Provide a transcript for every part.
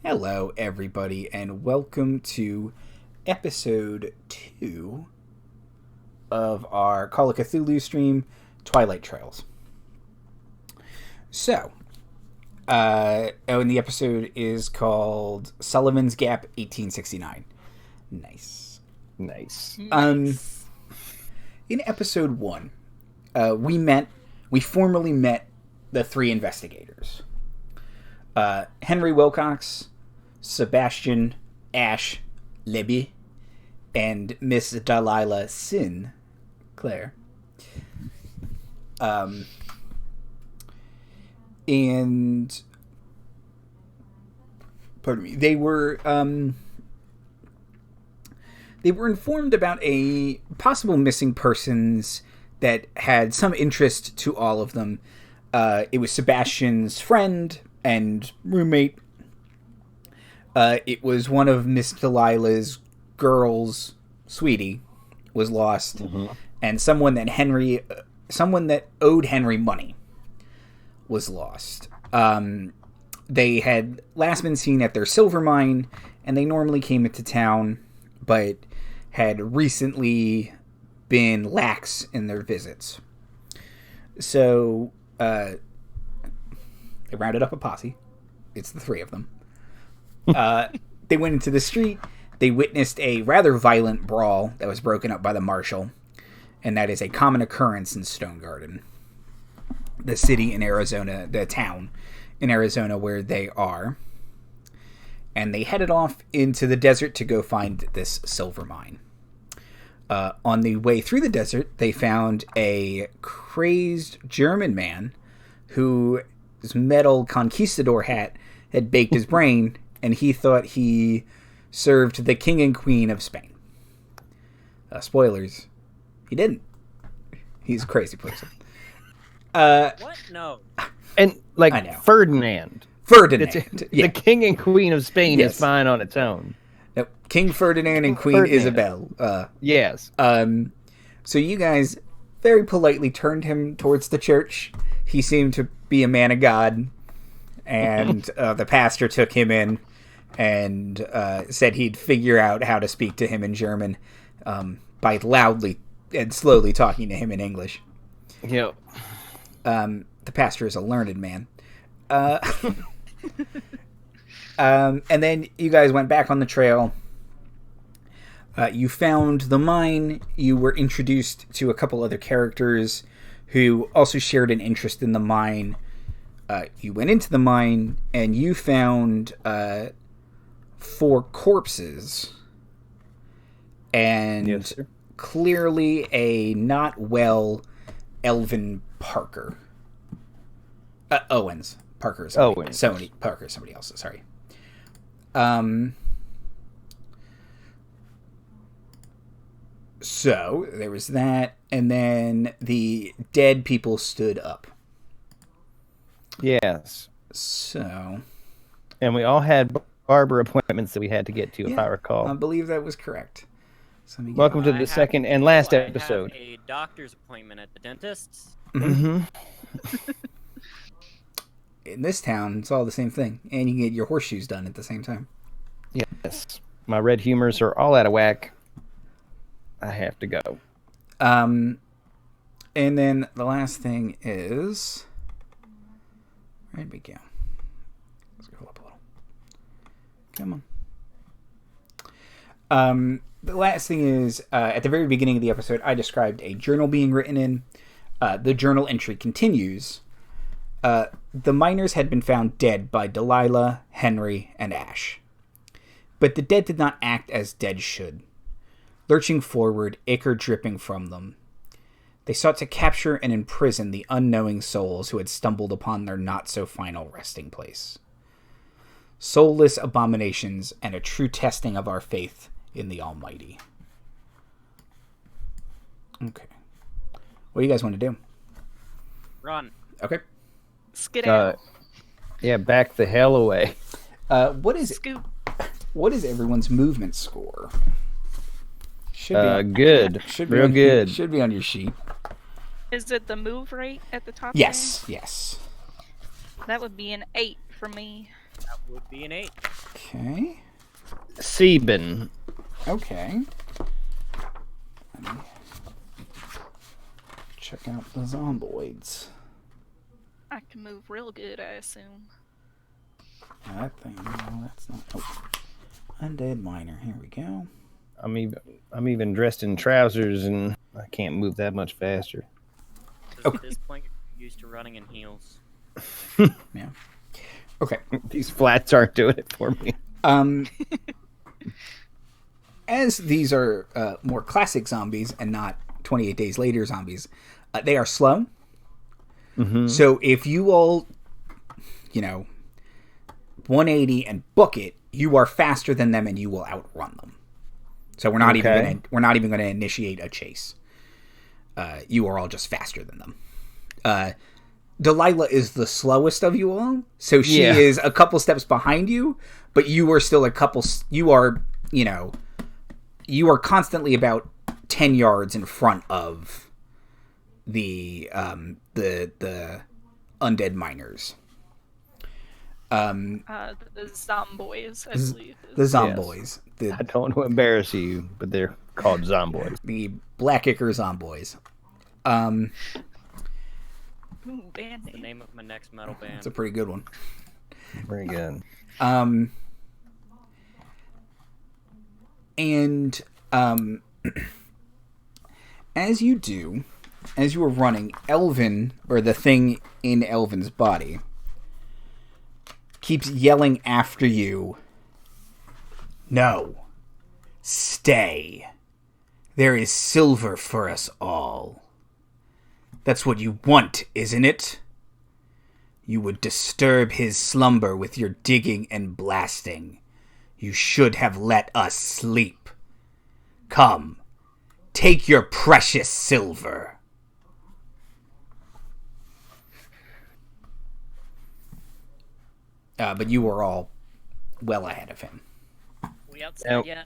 Hello, everybody, and welcome to episode 2 of our Call of Cthulhu stream, Twilight Trails. So, and the episode is called Sullivan's Gap 1869. Nice. In episode 1, we formally met the 3 investigators. Henry Wilcox, Sebastian, Ash, LeBeau, and Miss Delilah Sinclaire. And pardon me, they were informed about a possible missing persons that had some interest to all of them. It was Sebastian's friend and roommate. It was one of Miss Delilah's girls, Sweetie, was lost, and someone that owed Henry money was lost. They had last been seen at their silver mine, and they normally came into town, but had recently been lax in their visits. So, they rounded up a posse. It's the 3 of them. They went into the street. They witnessed a rather violent brawl that was broken up by the marshal, and that is a common occurrence in Stone Garden, the city in Arizona, the town in Arizona where they are. And they headed off into the desert to go find this silver mine. On the way through the desert, they found a crazed German man whose metal conquistador hat had baked his brain, and he thought he served the king and queen of Spain. Spoilers, he didn't. He's a crazy person. What? No. And, Ferdinand. Ferdinand. Yeah. The king and queen of Spain is fine on its own. No, King Ferdinand and Queen Isabel. Yes. So you guys very politely turned him towards the church. He seemed to be a man of God, and the pastor took him in and said he'd figure out how to speak to him in German by loudly and slowly talking to him in English. Yep. The pastor is a learned man. And then you guys went back on the trail. You found the mine. You were introduced to a couple other characters who also shared an interest in the mine. You went into the mine, and you found 4 corpses. And yes, sir. Clearly a not well Elvin Parker. Owens. Parker is somebody. Parker is somebody else. Sorry. So there was that, and then the dead people stood up. Yes. So. And we all had barber appointments that we had to get to, if I recall. I believe that was correct. So welcome to the second and last episode. I have a doctor's appointment at the dentist's. Mm-hmm. In this town, it's all the same thing. And you can get your horseshoes done at the same time. Yes. My red humors are all out of whack. I have to go. And then the last thing is... Where'd we go? Let's go up a little. Come on. The last thing is, at the very beginning of the episode, I described a journal being written in. The journal entry continues. The miners had been found dead by Delilah, Henry, and Ash. But the dead did not act as dead should. Lurching forward, ichor dripping from them. They sought to capture and imprison the unknowing souls who had stumbled upon their not-so-final resting place. Soulless abominations and a true testing of our faith in the Almighty. Okay. What do you guys want to do? Run. Okay. Skedaddle. Yeah, back the hell away. What is everyone's movement score? Good. Real good. Should be on your sheet. Is it the move rate at the top? Yes, yes. That would be an 8 for me. That would be an 8. Okay. Sebin. Okay. Let me check out the zomboids. I can move real good, I assume. That thing, no, that's not. Oh. Undead miner. Here we go. I'm even dressed in trousers, and I can't move that much faster. Because at this point, you're used to running in heels. Yeah. Okay. These flats aren't doing it for me. As these are more classic zombies and not 28 Days Later zombies, they are slow. Mm-hmm. So if you all, 180 and book it, you are faster than them and you will outrun them. So we're not even going to initiate a chase. You are all just faster than them. Delilah is the slowest of you all, so she is a couple steps behind you, but you are still you are constantly about 10 yards in front of the undead miners. The zomboids, I believe. The zomboids. Yes. I don't want to embarrass you, but they're called zomboids. The black ichor zomboids. Ooh, band The name of my next metal band. It's a pretty good one. Very good. And as you were running, Elvin, or the thing in Elvin's body, keeps yelling after you, "No. Stay. There is silver for us all. That's what you want, isn't it? You would disturb his slumber with your digging and blasting. You should have let us sleep. Come, take your precious silver." But you were all well ahead of him. We outside yet?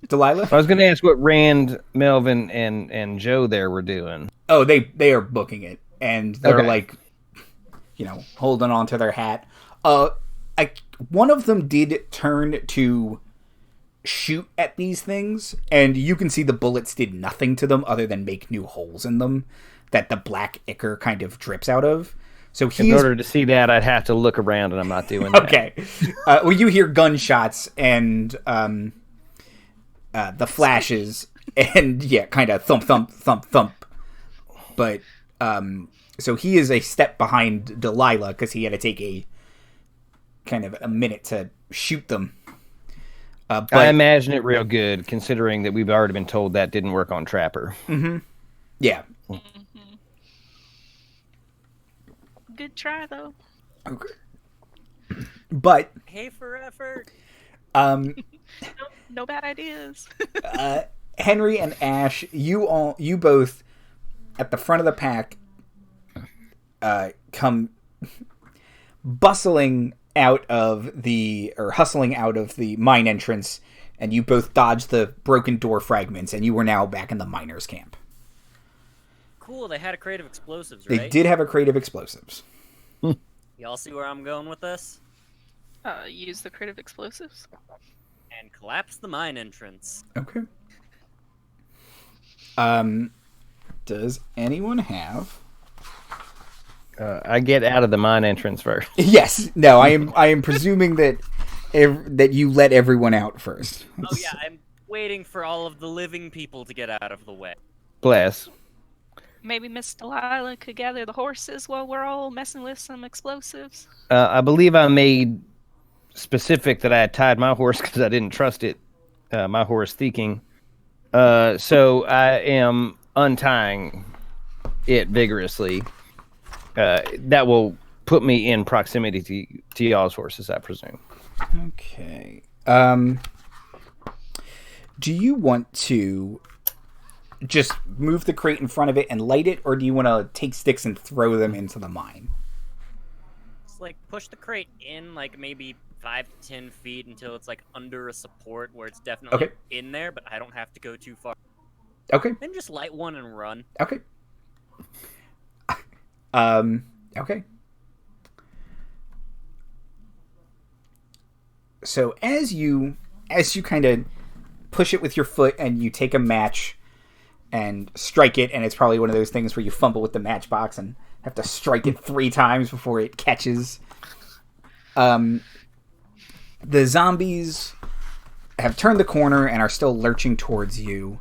Delilah? I was going to ask what Rand, Melvin, and Joe there were doing. Oh, they are booking it, and they're holding on to their hat. One of them did turn to shoot at these things, and you can see the bullets did nothing to them other than make new holes in them that the black ichor kind of drips out of. So in order to see that, I'd have to look around, and I'm not doing that. Okay. Well, you hear gunshots and the flashes, and kind of thump, thump, thump, thump. But so he is a step behind Delilah because he had to take a kind of a minute to shoot them. But I imagine it real good, considering that we've already been told that didn't work on Trapper. Mm-hmm. Yeah. Mm-hmm. Good try, though. Okay. But Pay for effort. No bad ideas. Henry and Ash, you both at the front of the pack come hustling out of the mine entrance, and you both dodged the broken door fragments, and you were now back in the miners' camp. Cool, they had a creative explosives, right? They did have a creative explosives. Y'all see where I'm going with this? Use the creative explosives. And collapse the mine entrance. Okay. Does anyone have? I get out of the mine entrance first. Yes. No, I am presuming that that you let everyone out first. Oh yeah, I'm waiting for all of the living people to get out of the way. Bless. Maybe Miss Delilah could gather the horses while we're all messing with some explosives. I believe I made specific that I had tied my horse because I didn't trust it. My horse Theking. So I am untying it vigorously. That will put me in proximity to y'all's horses, I presume. Okay. Do you want to just move the crate in front of it and light it, or do you want to take sticks and throw them into the mine? It's like push the crate in like maybe 5 to 10 feet until it's like under a support where it's definitely in there, but I don't have to go too far. Okay. Then just light one and run. Okay. Okay. So as you kind of push it with your foot and you take a match and strike it, and it's probably one of those things where you fumble with the matchbox and have to strike it 3 times before it catches. The zombies have turned the corner and are still lurching towards you.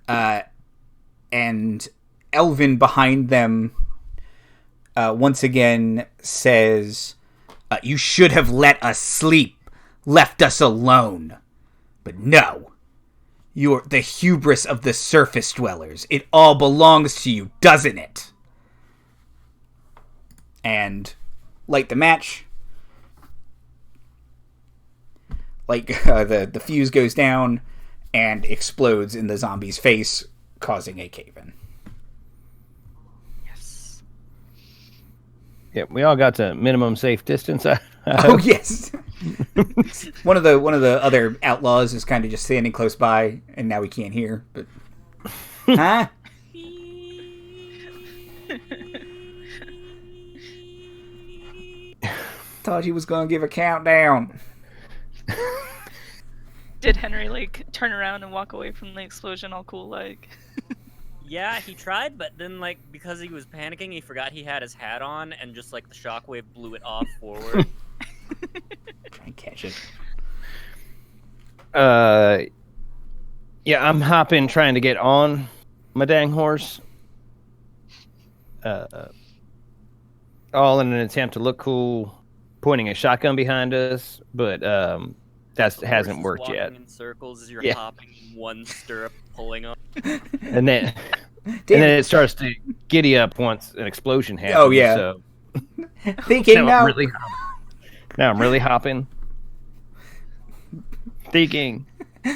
And Elvin behind them once again says, "You should have let us sleep, left us alone. But no, you're the hubris of the surface dwellers. It all belongs to you, doesn't it?" And light the match. The fuse goes down and explodes in the zombie's face, causing a cave-in. Yes. Yeah, we all got to minimum safe distance. Oh yes. one of the other outlaws is kind of just standing close by, and now we can't hear. But huh? Thought he was gonna give a countdown. Did Henry turn around and walk away from the explosion all cool Yeah, he tried, but then because he was panicking, he forgot he had his hat on, and just the shockwave blew it off forward. Try and catch it. Yeah, I'm hopping, trying to get on my dang horse. All in an attempt to look cool, pointing a shotgun behind us, but that hasn't worked yet. In circles as you're Yeah. hopping in one stirrup, pulling up. And then it starts to giddy up once an explosion happens. Oh, yeah. So Thinking now. Now I'm really hopping. Thinking.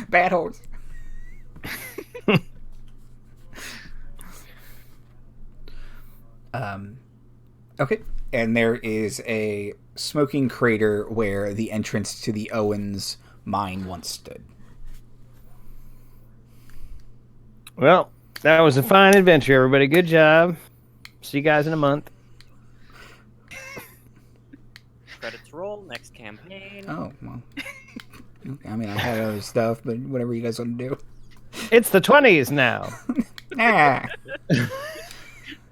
Bad horse. Okay. And there is a smoking crater where the entrance to the Owens mine once stood. Well, that was a fine adventure, everybody. Good job. See you guys in a month. Credits roll, next campaign. Oh, well. I mean, I had other stuff, but whatever you guys want to do. It's the 20s now. Ah.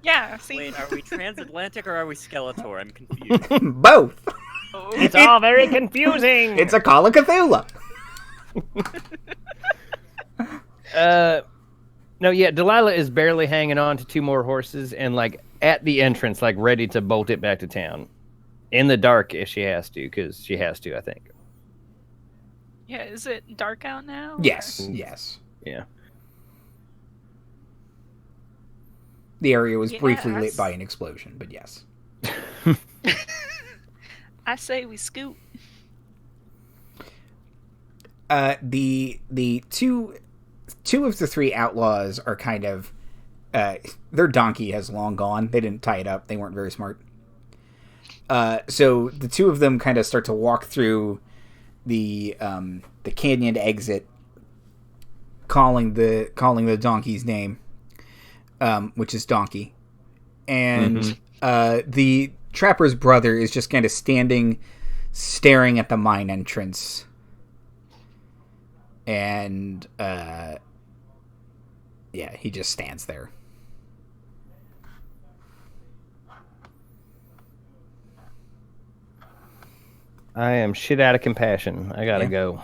Yeah, see? Wait, are we transatlantic or are we Skeletor? I'm confused. Both. It's all very confusing. It's a Call of Cthulhu. No, yeah, Delilah is barely hanging on to 2 more horses and at the entrance, ready to bolt it back to town. In the dark if she has to, because she has to, I think. Yeah, is it dark out now? Yes, yes. Yeah. The area was briefly lit by an explosion, but yes. I say we scoot. The two of the 3 outlaws are kind of their donkey has long gone. They didn't tie it up. They weren't very smart. So the 2 of them kind of start to walk through the canyon exit, calling the donkey's name, which is Donkey, and the trapper's brother is just kind of standing, staring at the mine entrance, and he just stands there. I am shit out of compassion. I gotta go.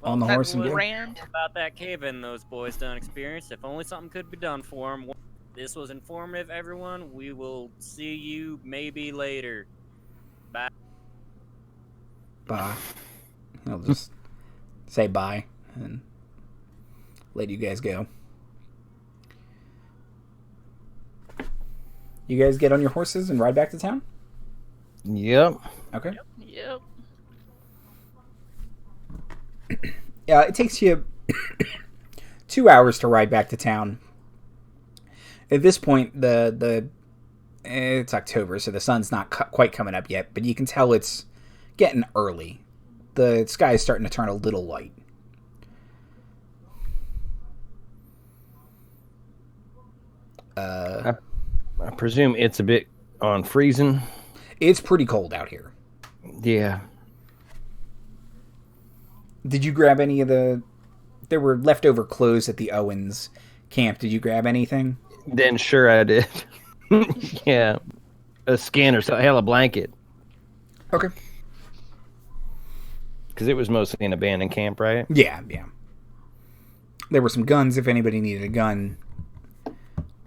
On the horse and go. About that cave-in those boys done experienced. If only something could be done for them. This was informative, everyone. We will see you maybe later. Bye. Bye. I'll just say bye and let you guys go. You guys get on your horses and ride back to town? Yep. Okay. Yep. Yeah, it takes you 2 hours to ride back to town. At this point, it's October, so the sun's not quite coming up yet, but you can tell it's getting early. The sky is starting to turn a little light. I presume it's a bit on freezing. It's pretty cold out here. Yeah. Did you grab any of the... There were leftover clothes at the Owens camp. Did you grab anything? Then sure I did. Yeah. A skin or so, hell, a blanket. Okay. Because it was mostly an abandoned camp, right? Yeah. There were some guns if anybody needed a gun.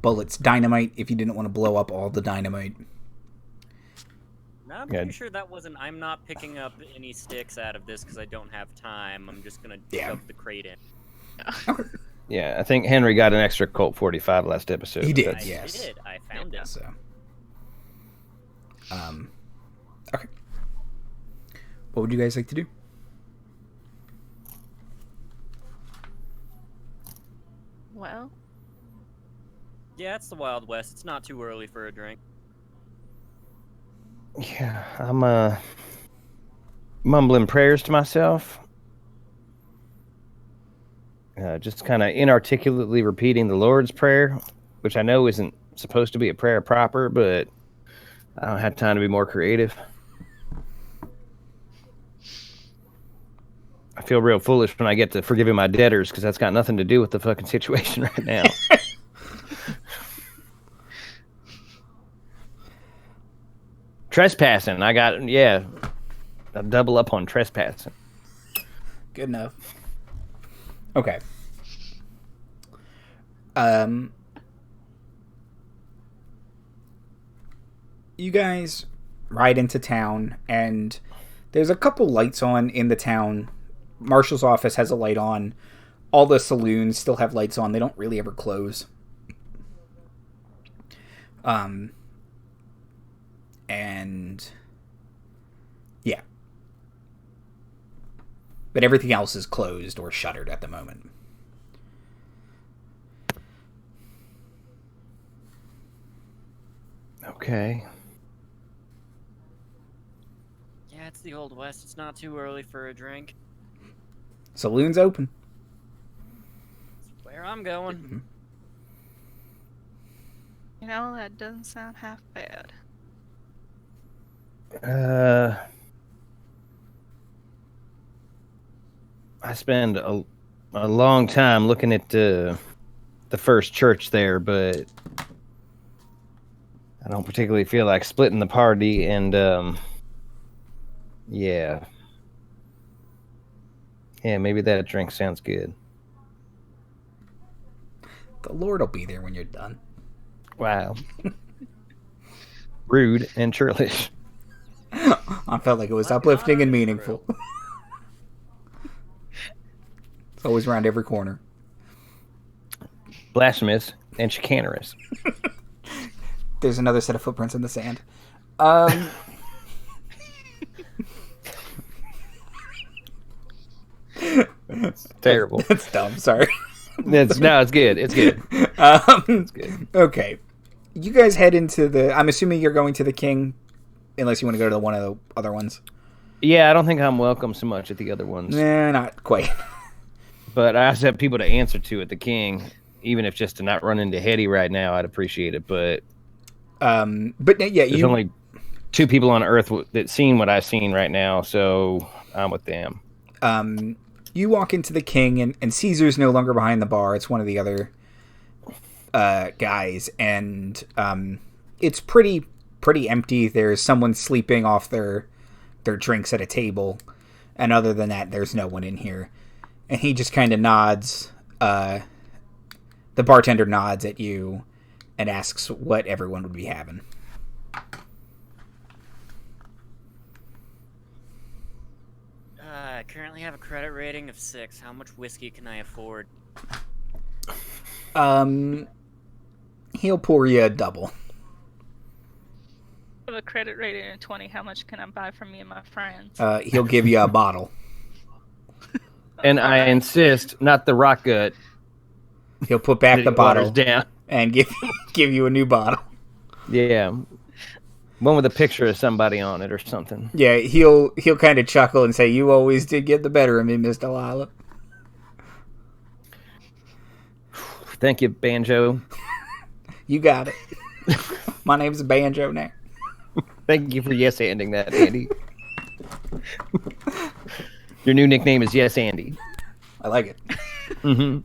Bullets, dynamite if you didn't want to blow up all the dynamite. No, I'm pretty sure that wasn't... I'm not picking up any sticks out of this because I don't have time. I'm just going to shove the crate in. Okay. Yeah, I think Henry got an extra Colt 45 last episode. He did, I yes. did. I found it. So, okay. What would you guys like to do? Well, Yeah, it's the Wild West. It's not too early for a drink. Yeah, I'm mumbling prayers to myself. Just kind of inarticulately repeating the Lord's Prayer, which I know isn't supposed to be a prayer proper, but I don't have time to be more creative. I feel real foolish when I get to forgiving my debtors, because that's got nothing to do with the fucking situation right now. Trespassing. I'll double up on trespassing. Good enough. Okay. You guys ride into town, and there's a couple lights on in the town. Marshal's office has a light on. All the saloons still have lights on. They don't really ever close. And yeah. But everything else is closed or shuttered at the moment. Okay. Yeah, it's the Old West. It's not too early for a drink. Saloon's open. That's where I'm going. you know, that doesn't sound half bad. I spend a long time looking at the first church there, but I don't particularly feel like splitting the party, and yeah, maybe that drink sounds good. The Lord will be there when you're done. Wow. Rude and churlish. I felt like it was uplifting and meaningful. It's always around every corner. Blasphemous and chicanerous. There's another set of footprints in the sand. That's terrible. That's dumb, sorry. It's good. It's good. It's good. Okay. You guys head into the... I'm assuming you're going to the King, unless you want to go to one of the other ones. Yeah, I don't think I'm welcome so much at the other ones. Nah, not quite. But I also have people to answer to at the King. Even if just to not run into Hetty right now, I'd appreciate it. But yeah, there's only 2 people on Earth that seen what I've seen right now, so I'm with them. You walk into the King, and Caesar's no longer behind the bar. It's one of the other guys, and it's pretty empty. There's someone sleeping off their drinks at a table, and other than that, there's no one in here. And he just kind of nods. The bartender nods at you and asks what everyone would be having. I currently have a credit rating of 6. How much whiskey can I afford? He'll pour you a double. With a credit rating of 20, how much can I buy from me and my friends? He'll give you a bottle. And I insist, not the rock gut. He'll put back the bottle down and give you a new bottle. Yeah. One with a picture of somebody on it or something. Yeah, he'll kind of chuckle and say, "You always did get the better of me, Miss Delilah." Thank you, Banjo. You got it. My name's Banjo now. Thank you for yes-anding that, Andy. Your new nickname is Yes Andy. I like it. Mm-hmm.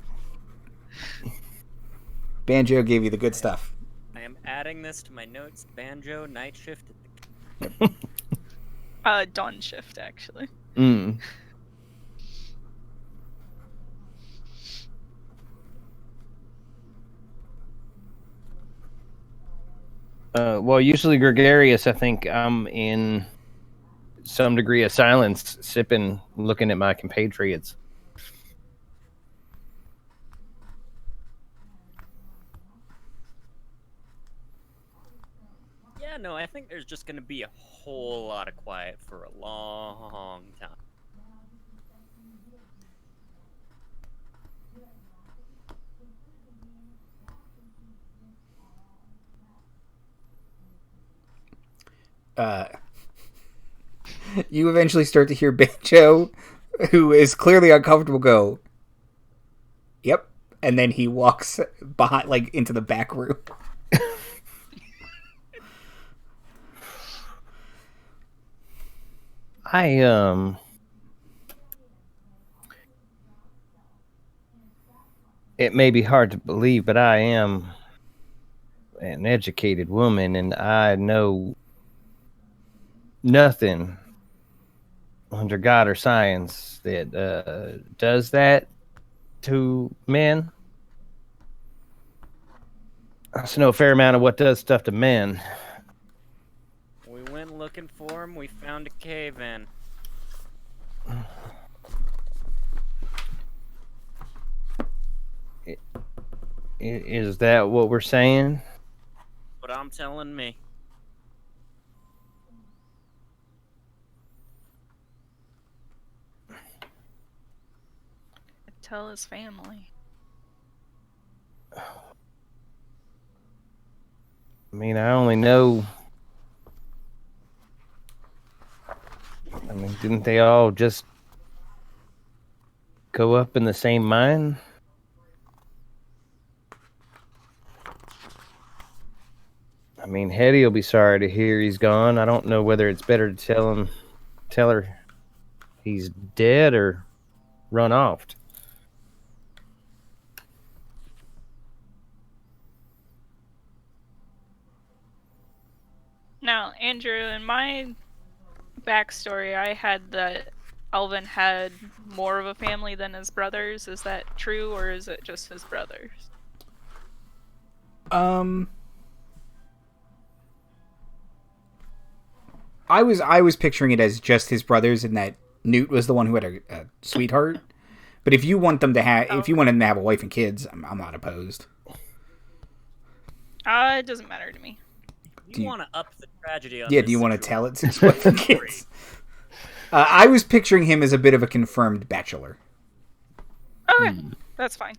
Banjo gave you the good stuff. I am adding this to my notes. Banjo night shift. Dawn shift, actually. Mm. Well, usually gregarious, I think I'm in some degree of silence, sipping, looking at my compatriots. Yeah, no, I think there's just gonna be a whole lot of quiet for a long time. You eventually start to hear Banjo, who is clearly uncomfortable, go, "Yep," and then he walks behind, like into the back room. It may be hard to believe, but I am an educated woman, and I know nothing under God or science that does that to men. I also know a fair amount of what does stuff to men. We went looking for him. We found a cave in. Is that what we're saying? But I'm telling me. Tell his family. I mean, I only know. I mean, didn't they all just go up in the same mine? I mean, Hetty will be sorry to hear he's gone. I don't know whether it's better to tell her he's dead or run off. Now, Andrew, in my backstory, I had that Alvin had more of a family than his brothers. Is that true, or is it just his brothers? I was picturing it as just his brothers, and that Newt was the one who had a sweetheart. But if you want them to have, if you want him to have a wife and kids, I'm not opposed. It doesn't matter to me. You want to up the tragedy on Yeah, this do you want to situation. tell it to his wife and kids? I was picturing him as a bit of a confirmed bachelor. Okay, that's fine.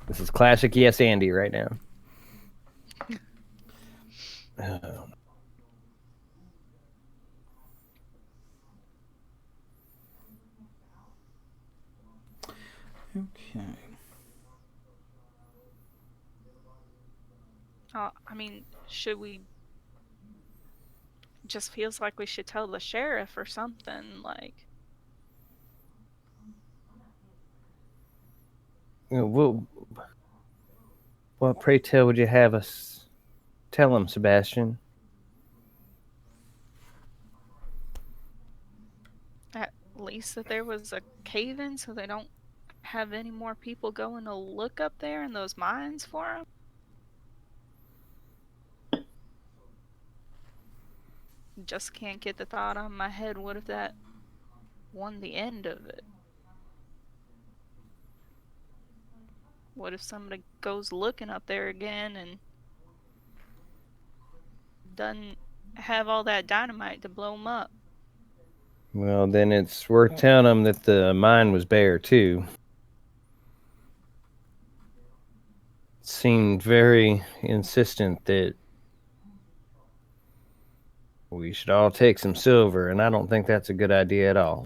This is classic Yes Andy right now. Okay. I mean, should we... Just feels like we should tell the sheriff or something, like... What, pray tell, would you have us tell him, Sebastian? At least that there was a cave-in so they don't have any more people going to look up there in those mines for him? Just can't get the thought on my head, what if that won the end of it? What if somebody goes looking up there again and doesn't have all that dynamite to blow them up? Well, then it's worth telling him that the mine was bare, too. Seemed very insistent that we should all take some silver, and I don't think that's a good idea at all.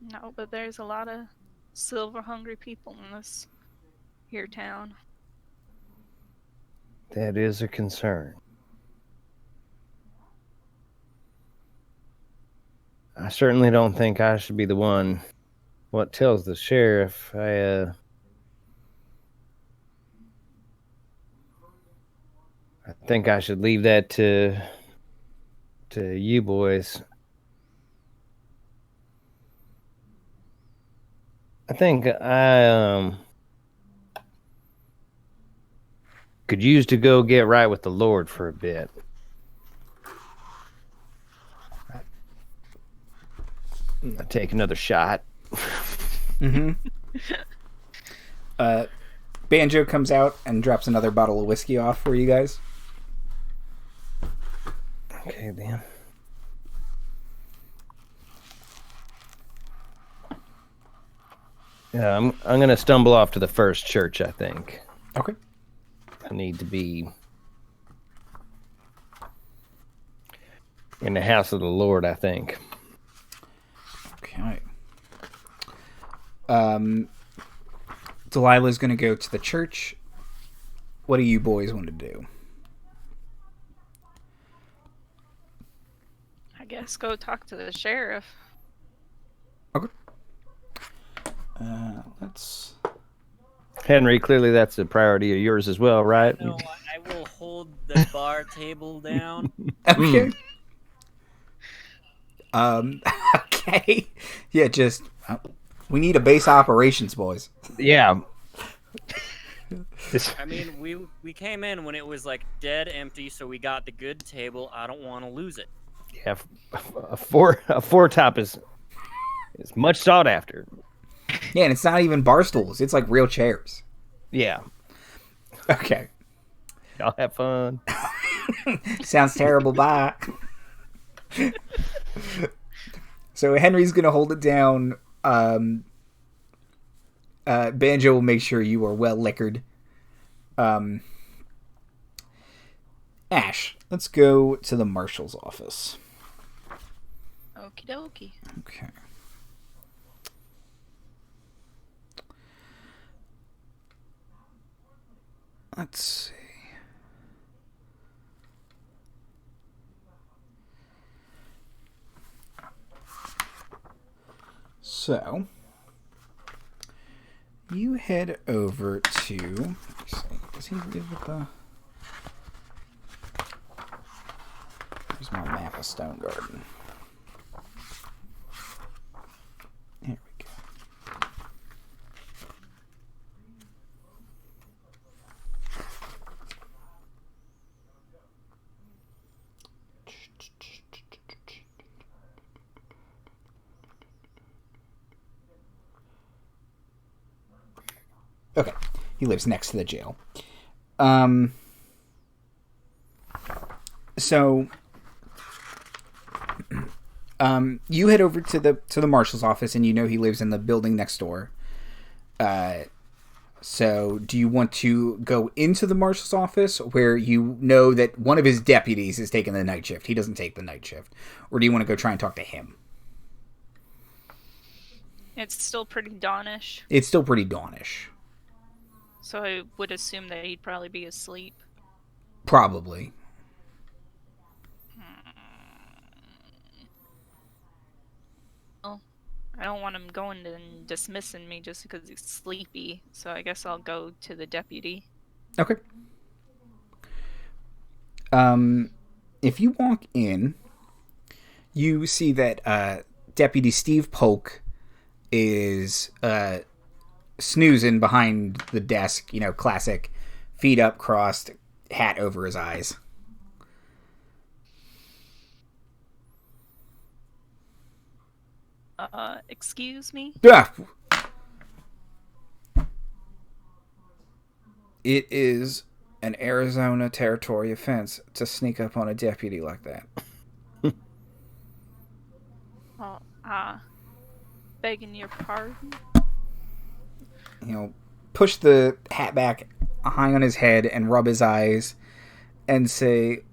No, but there's a lot of silver hungry people in this here town. That is a concern. I certainly don't think I should be the one what tells the sheriff. I think I should leave that to you boys. I think I could use to go get right with the Lord for a bit. I take another shot. Mm-hmm. Banjo comes out and drops another bottle of whiskey off for you guys. Okay, then. Yeah, I'm gonna stumble off to the first church, I think. Okay. I need to be in the house of the Lord, I think. Okay. Delilah's going to go to the church. What do you boys want to do? I guess go talk to the sheriff. Okay. Let's... Henry, clearly that's a priority of yours as well, right? No, I will hold the bar table down. Okay. Okay. Yeah, just... we need a base operations, boys. Yeah. I mean, we came in when it was like dead empty, so we got the good table. I don't want to lose it. Yeah, a four top is much sought after. Yeah, and it's not even bar stools. It's like real chairs. Yeah. Okay. Y'all have fun. Sounds terrible. Bye. So Henry's going to hold it down. Banjo will make sure you are well liquored. Ash, let's go to the marshal's office. Okie dokie. Okay. Let's see. So, you head over to... let's see, does he live with the... There's my map of Stone Garden. Here we go. Okay, he lives next to the jail. So, you head over to the marshal's office, and you know he lives in the building next door. So, do you want to go into the marshal's office where you know that one of his deputies is taking the night shift? He doesn't take the night shift. Or do you want to go try and talk to him? It's still pretty dawnish, It's still pretty dawnish. so I would assume that he'd probably be asleep. Probably. Well, I don't want him going and dismissing me just because he's sleepy, so I guess I'll go to the deputy. Okay. If you walk in, you see that Deputy Steve Polk is snoozing behind the desk, you know, classic feet up, crossed, hat over his eyes. Excuse me? Ah! It is an Arizona territory offense to sneak up on a deputy like that. Oh, begging your pardon? You know, push the hat back high on his head and rub his eyes and say,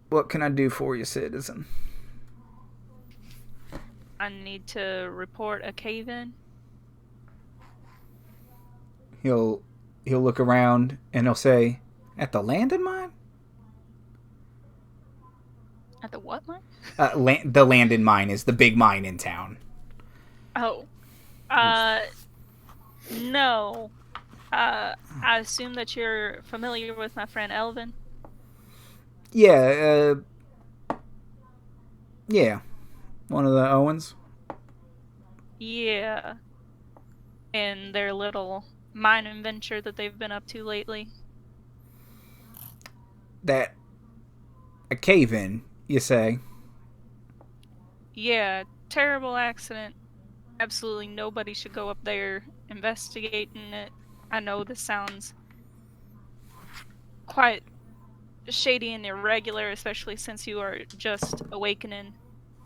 "What can I do for you, citizen?" I need to report a cave-in. He'll look around and he'll say, "At the landing mine?" At the what mine? The landing mine is the big mine in town. Oh. No. I assume that you're familiar with my friend Elvin. Yeah, one of the Owens. Yeah. And their little mining venture that they've been up to lately. That a cave-in, you say? Yeah, terrible accident. Absolutely nobody should go up there investigating it. I know this sounds quite shady and irregular, especially since you are just awakening,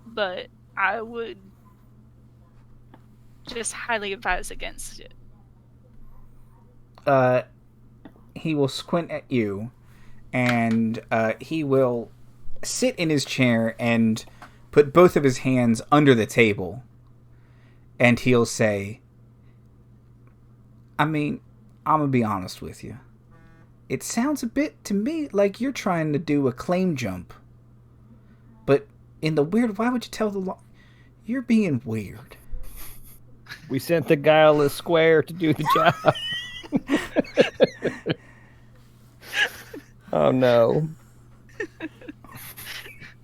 but I would just highly advise against it. He will squint at you, and he will sit in his chair and put both of his hands under the table, and he'll say, I mean, I'm gonna be honest with you. It sounds a bit to me like you're trying to do a claim jump. But in the weird, why would you tell the law? You're being weird. We sent the guileless square to do the job. Oh, no.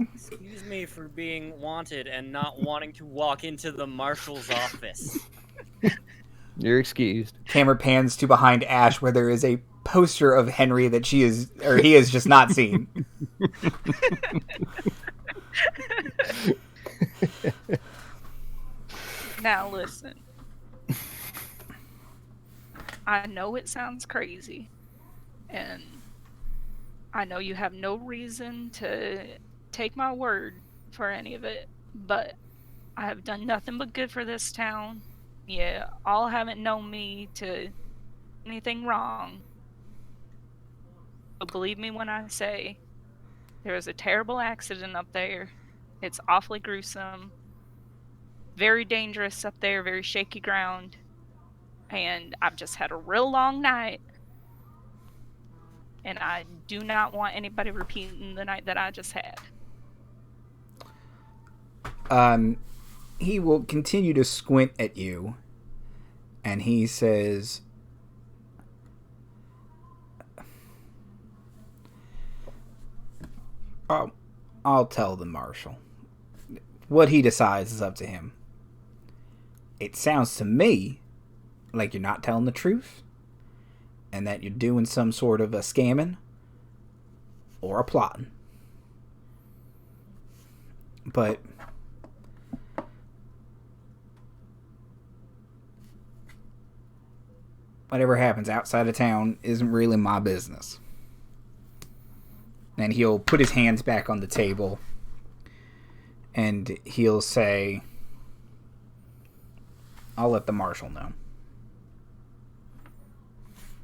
Excuse me for being wanted and not wanting to walk into the marshal's office. You're excused. Camera pans to behind Ash, where there is a poster of Henry that he has just not seen. Now listen. I know it sounds crazy, and I know you have no reason to take my word for any of it, but I have done nothing but good for this town. Yeah, all haven't known me to anything wrong. But believe me when I say there was a terrible accident up there. It's awfully gruesome. Very dangerous up there, very shaky ground. And I've just had a real long night. And I do not want anybody repeating the night that I just had. He will continue to squint at you, and he says, I'll tell the marshal. What he decides is up to him. It sounds to me like you're not telling the truth, and that you're doing some sort of a scamming or a plotting. But whatever happens outside of town isn't really my business. And he'll put his hands back on the table, and he'll say, I'll let the marshal know.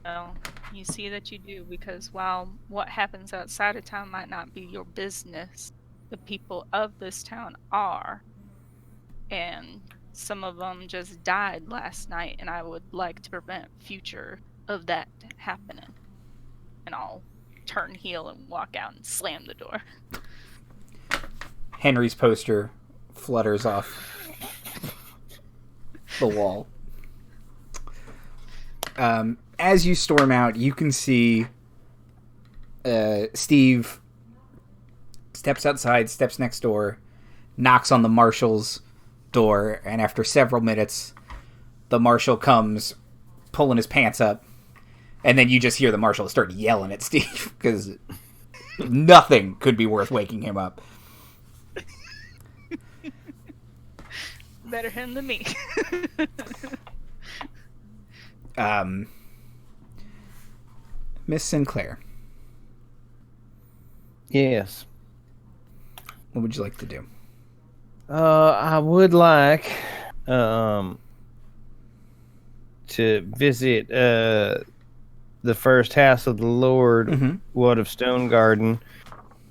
Well, you see that you do, because while what happens outside of town might not be your business, the people of this town are. And some of them just died last night, and I would like to prevent future of that happening. And I'll turn heel and walk out and slam the door. Henry's poster flutters off the wall. As you storm out, you can see Steve steps outside, steps next door, knocks on the marshal's door, and after several minutes, the marshal comes pulling his pants up, and then you just hear the marshal start yelling at Steve, because nothing could be worth waking him up. Better him than me. Miss Sinclaire. Yes. What would you like to do? I would like to visit the first house of the Lord, Wood of Stone Garden.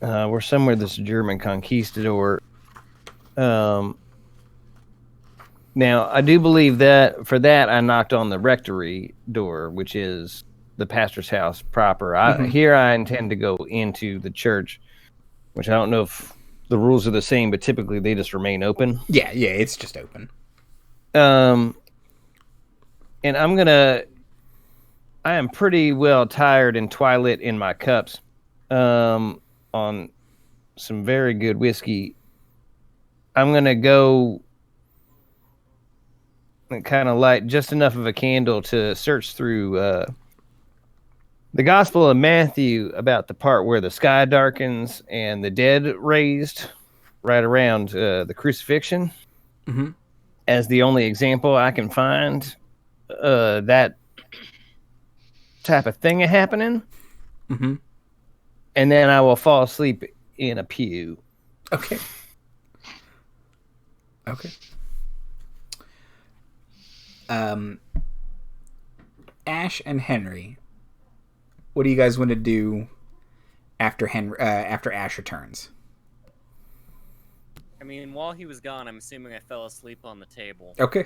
We're somewhere this German conquistador Now, I do believe that for that I knocked on the rectory door, which is the pastor's house proper. Here I intend to go into the church, which I don't know if the rules are the same, but typically they just remain open. Yeah, it's just open. And I am pretty well tired and Twilight in my cups on some very good whiskey. I'm going to go and kind of light just enough of a candle to search through the Gospel of Matthew about the part where the sky darkens and the dead raised right around the crucifixion as the only example I can find that type of thing happening. And then I will fall asleep in a pew. Okay. Ash and Henry, what do you guys want to do after Ash returns? I mean, while he was gone, I'm assuming I fell asleep on the table. Okay.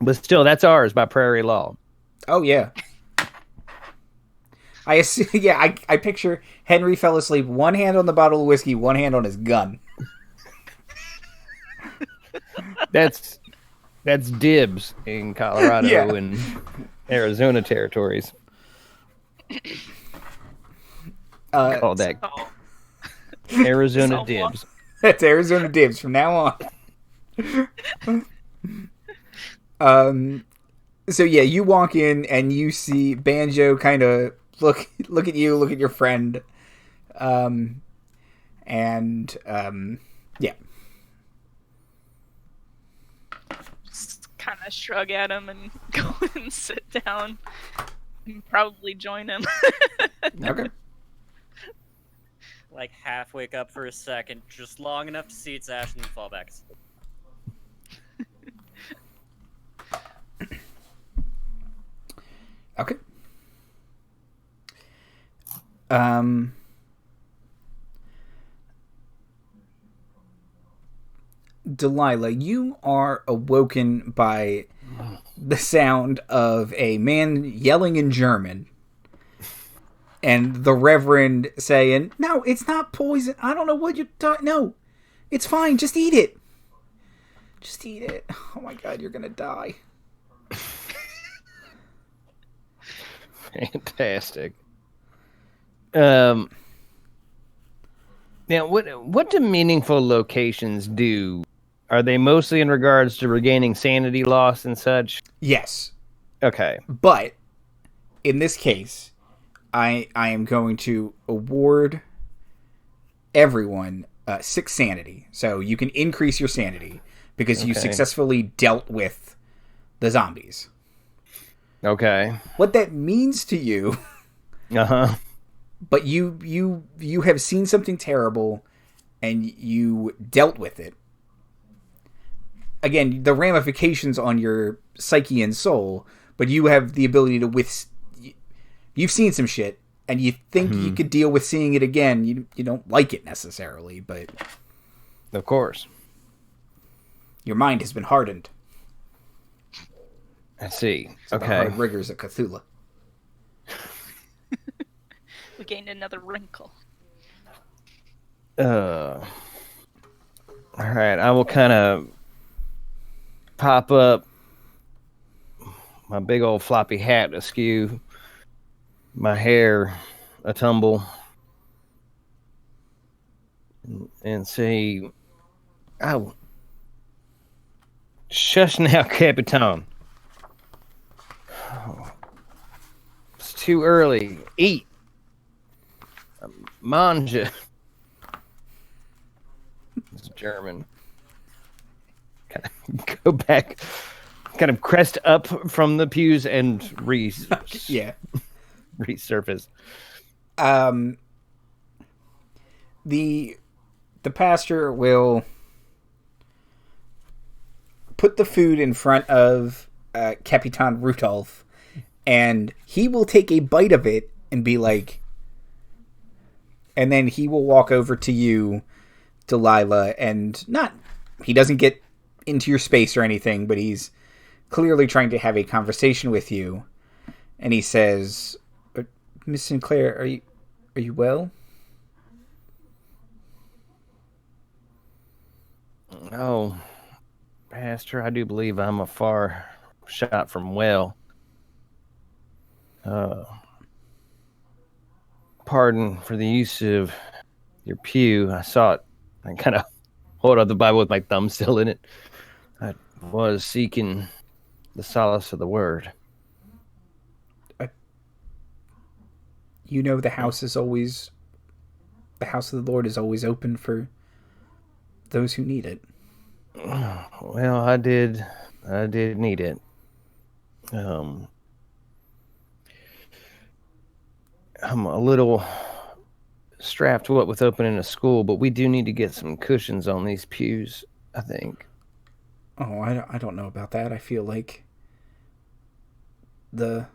But still, that's ours by prairie law. Oh, yeah. I assume, I picture Henry fell asleep, one hand on the bottle of whiskey, one hand on his gun. That's dibs in Colorado and Arizona territories. Call that Arizona dibs. That's Arizona dibs from now on. So yeah, you walk in and you see Banjo kind of look at you, look at your friend, yeah. Just kind of shrug at him and go and sit down and probably join him. Okay. Like half wake up for a second, just long enough to see it's Ash and then fall back asleep. Okay. Delilah, you are awoken by the sound of a man yelling in German and the Reverend saying, "No, it's not poison. I don't know what you're talking. No, it's fine. Just eat it. Just eat it. Oh my God, you're gonna die." Fantastic. Now, what do meaningful locations do? Are they mostly in regards to regaining sanity loss and such? Yes. Okay. But in this case, I am going to award everyone 6 sanity. So you can increase your sanity because you successfully dealt with the zombies. Okay. What that means to you... But you have seen something terrible, and you dealt with it. Again, the ramifications on your psyche and soul, but you have the ability to you've seen some shit, and you think you could deal with seeing it again. You don't like it necessarily, but of course, your mind has been hardened. I see. So the hard rigors of Cthulhu. We gained another wrinkle. All right, I will kind of pop up my big old floppy hat askew, my hair a tumble, and say, "Oh, shush now, Capitan. Oh, it's too early. Eat. Manja." It's German. Kind of go back, kind of crest up from the pews and resurface. The pastor will put the food in front of Capitan Rudolph, and he will take a bite of it and be like, and then he will walk over to you Delilah, and he doesn't get into your space or anything, but he's clearly trying to have a conversation with you. And he says, Miss Sinclaire, are you well? Oh, Pastor, I do believe I'm a far shot from well. Pardon for the use of your pew. I saw it. I kind of hold up the Bible with my thumb still in it. I was seeking the solace of the word. You know the house of the Lord is always open for those who need it. Well, I did need it. I'm a little strapped with opening a school, but we do need to get some cushions on these pews, I think. Oh, I don't know about that. I feel like the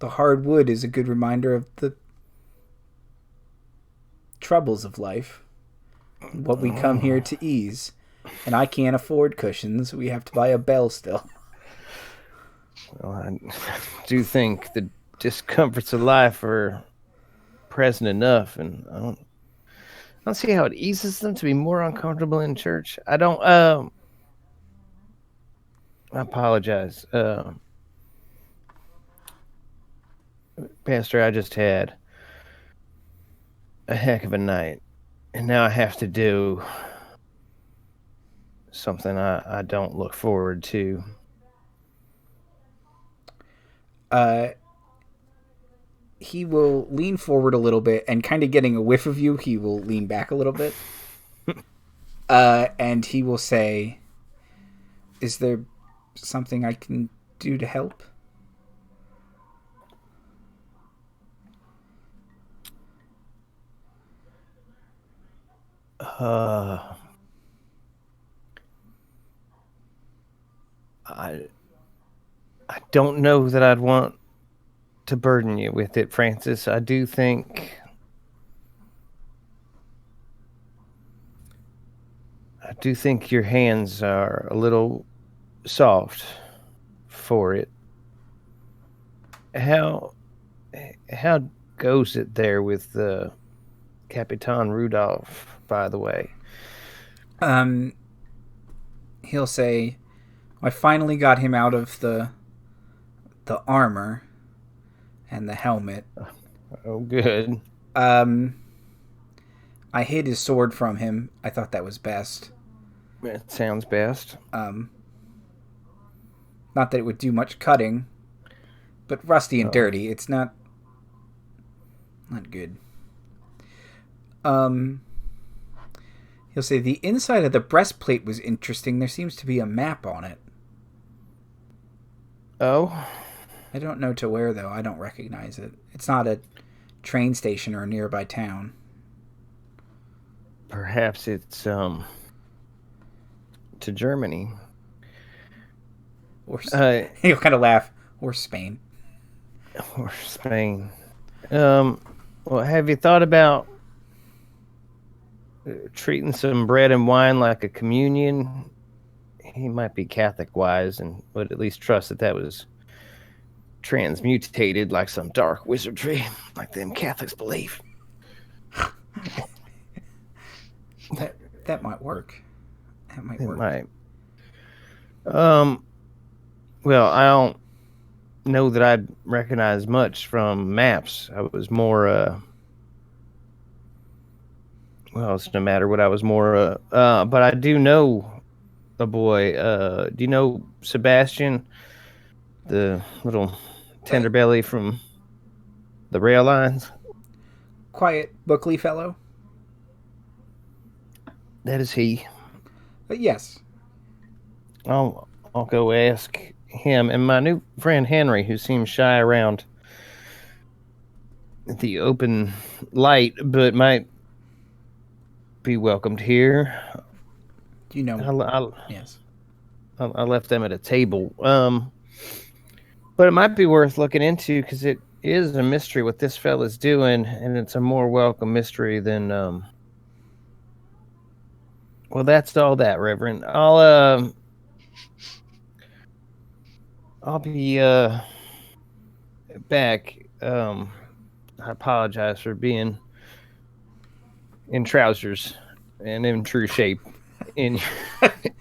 hard wood is a good reminder of the troubles of life, what we come here to ease. And I can't afford cushions. We have to buy a bell still. Well, I do think the discomforts of life are present enough, and I don't see how it eases them to be more uncomfortable in church. I apologize. Pastor, I just had a heck of a night, and now I have to do something I don't look forward to. He will lean forward a little bit, and kind of getting a whiff of you, he will lean back a little bit. And he will say, is there something I can do to help? I don't know that I'd want to burden you with it, Francis. I do think your hands are a little soft for it. How goes it there with the Capitan Rudolph, by the way? He'll say, I finally got him out of the armor and the helmet. Oh, good. I hid his sword from him. I thought that was best. It sounds best. Not that it would do much cutting, but rusty and dirty. It's not good. He'll say the inside of the breastplate was interesting. There seems to be a map on it. Oh? I don't know to where, though. I don't recognize it. It's not a train station or a nearby town. Perhaps it's, to Germany. Or he'll kind of laugh. Or Spain. Or Spain. Well, have you thought about treating some bread and wine like a communion? He might be Catholic-wise and would at least trust that was transmutated like some dark wizardry, like them Catholics believe. That might work. That might work. It might. Well, I don't know that I'd recognize much from maps. I was more, well, it's no matter what I was more, but I do know a boy. Do you know Sebastian, the little tender belly from the rail lines? Quiet, bookly fellow? That is he. Yes. I'll go ask him and my new friend Henry, who seems shy around the open light, but might be welcomed here. Do you know? Yes. I left them at a table. But it might be worth looking into because it is a mystery what this fella's doing, and it's a more welcome mystery than Well, that's all that, Reverend. I'll be back. I apologize for being in trousers and in true shape in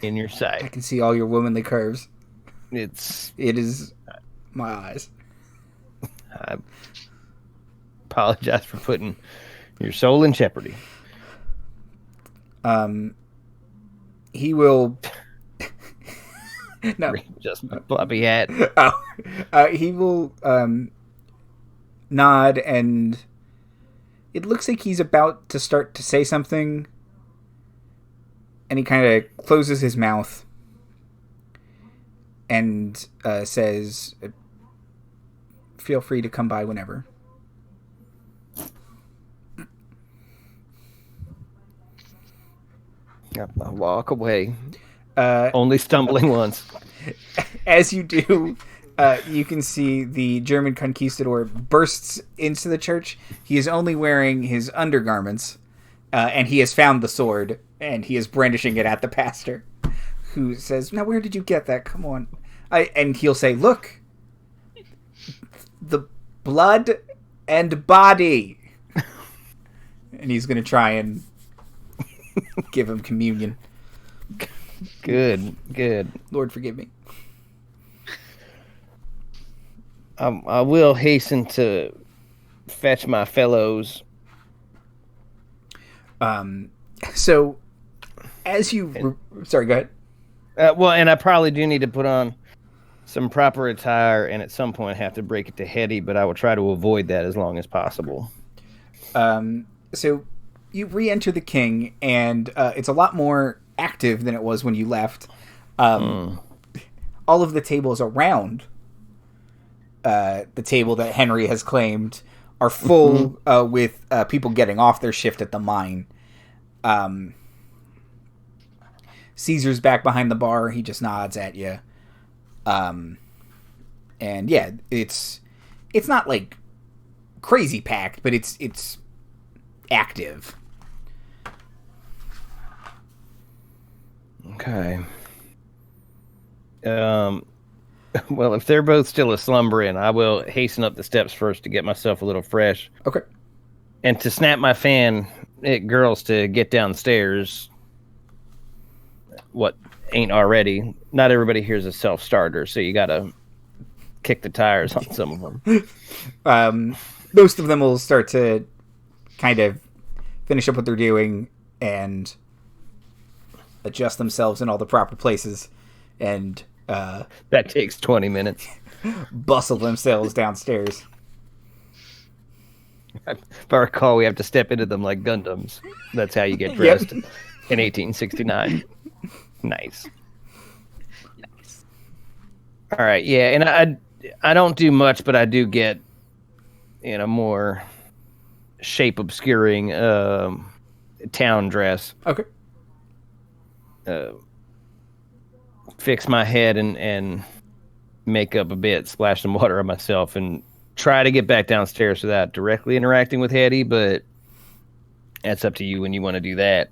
in your I sight. can see all your womanly curves. It is my eyes. I apologize for putting your soul in jeopardy. He will. No, Just my floppy hat. he will nod, and it looks like he's about to start to say something, and he kind of closes his mouth and says, "Feel free to come by whenever." I'll walk away. Only stumbling once. As you do, you can see the German conquistador bursts into the church. He is only wearing his undergarments, and he has found the sword, and he is brandishing it at the pastor, who says, "Now, where did you get that? Come on." And he'll say, "Look, the blood and body." And he's going to try and give him communion. Good. Lord, forgive me. I will hasten to fetch my fellows. So, as you... Sorry, go ahead. Well, and I probably do need to put on some proper attire and at some point have to break it to Hetty, but I will try to avoid that as long as possible. So, you re-enter the King, and it's a lot more active than it was when you left. All of the tables around the table that Henry has claimed are full with people getting off their shift at the mine. Caesar's back behind the bar. He just nods at you. And yeah, it's not like crazy packed, but it's active. Okay. Well, if they're both still slumbering, I will hasten up the steps first to get myself a little fresh. Okay. And to snap my fan at girls to get downstairs. What ain't already. Not everybody here's a self-starter, so you gotta kick the tires on some of them. Most of them will start to kind of finish up what they're doing and adjust themselves in all the proper places and that takes 20 minutes. Bustle themselves downstairs. If I recall, we have to step into them like Gundams. That's how you get dressed in 1869. Nice. All right, yeah, and I don't do much, but I do get in a more shape obscuring town dress. Okay. Fix my head and make up a bit, splash some water on myself, and try to get back downstairs without directly interacting with Hetty, but that's up to you when you want to do that.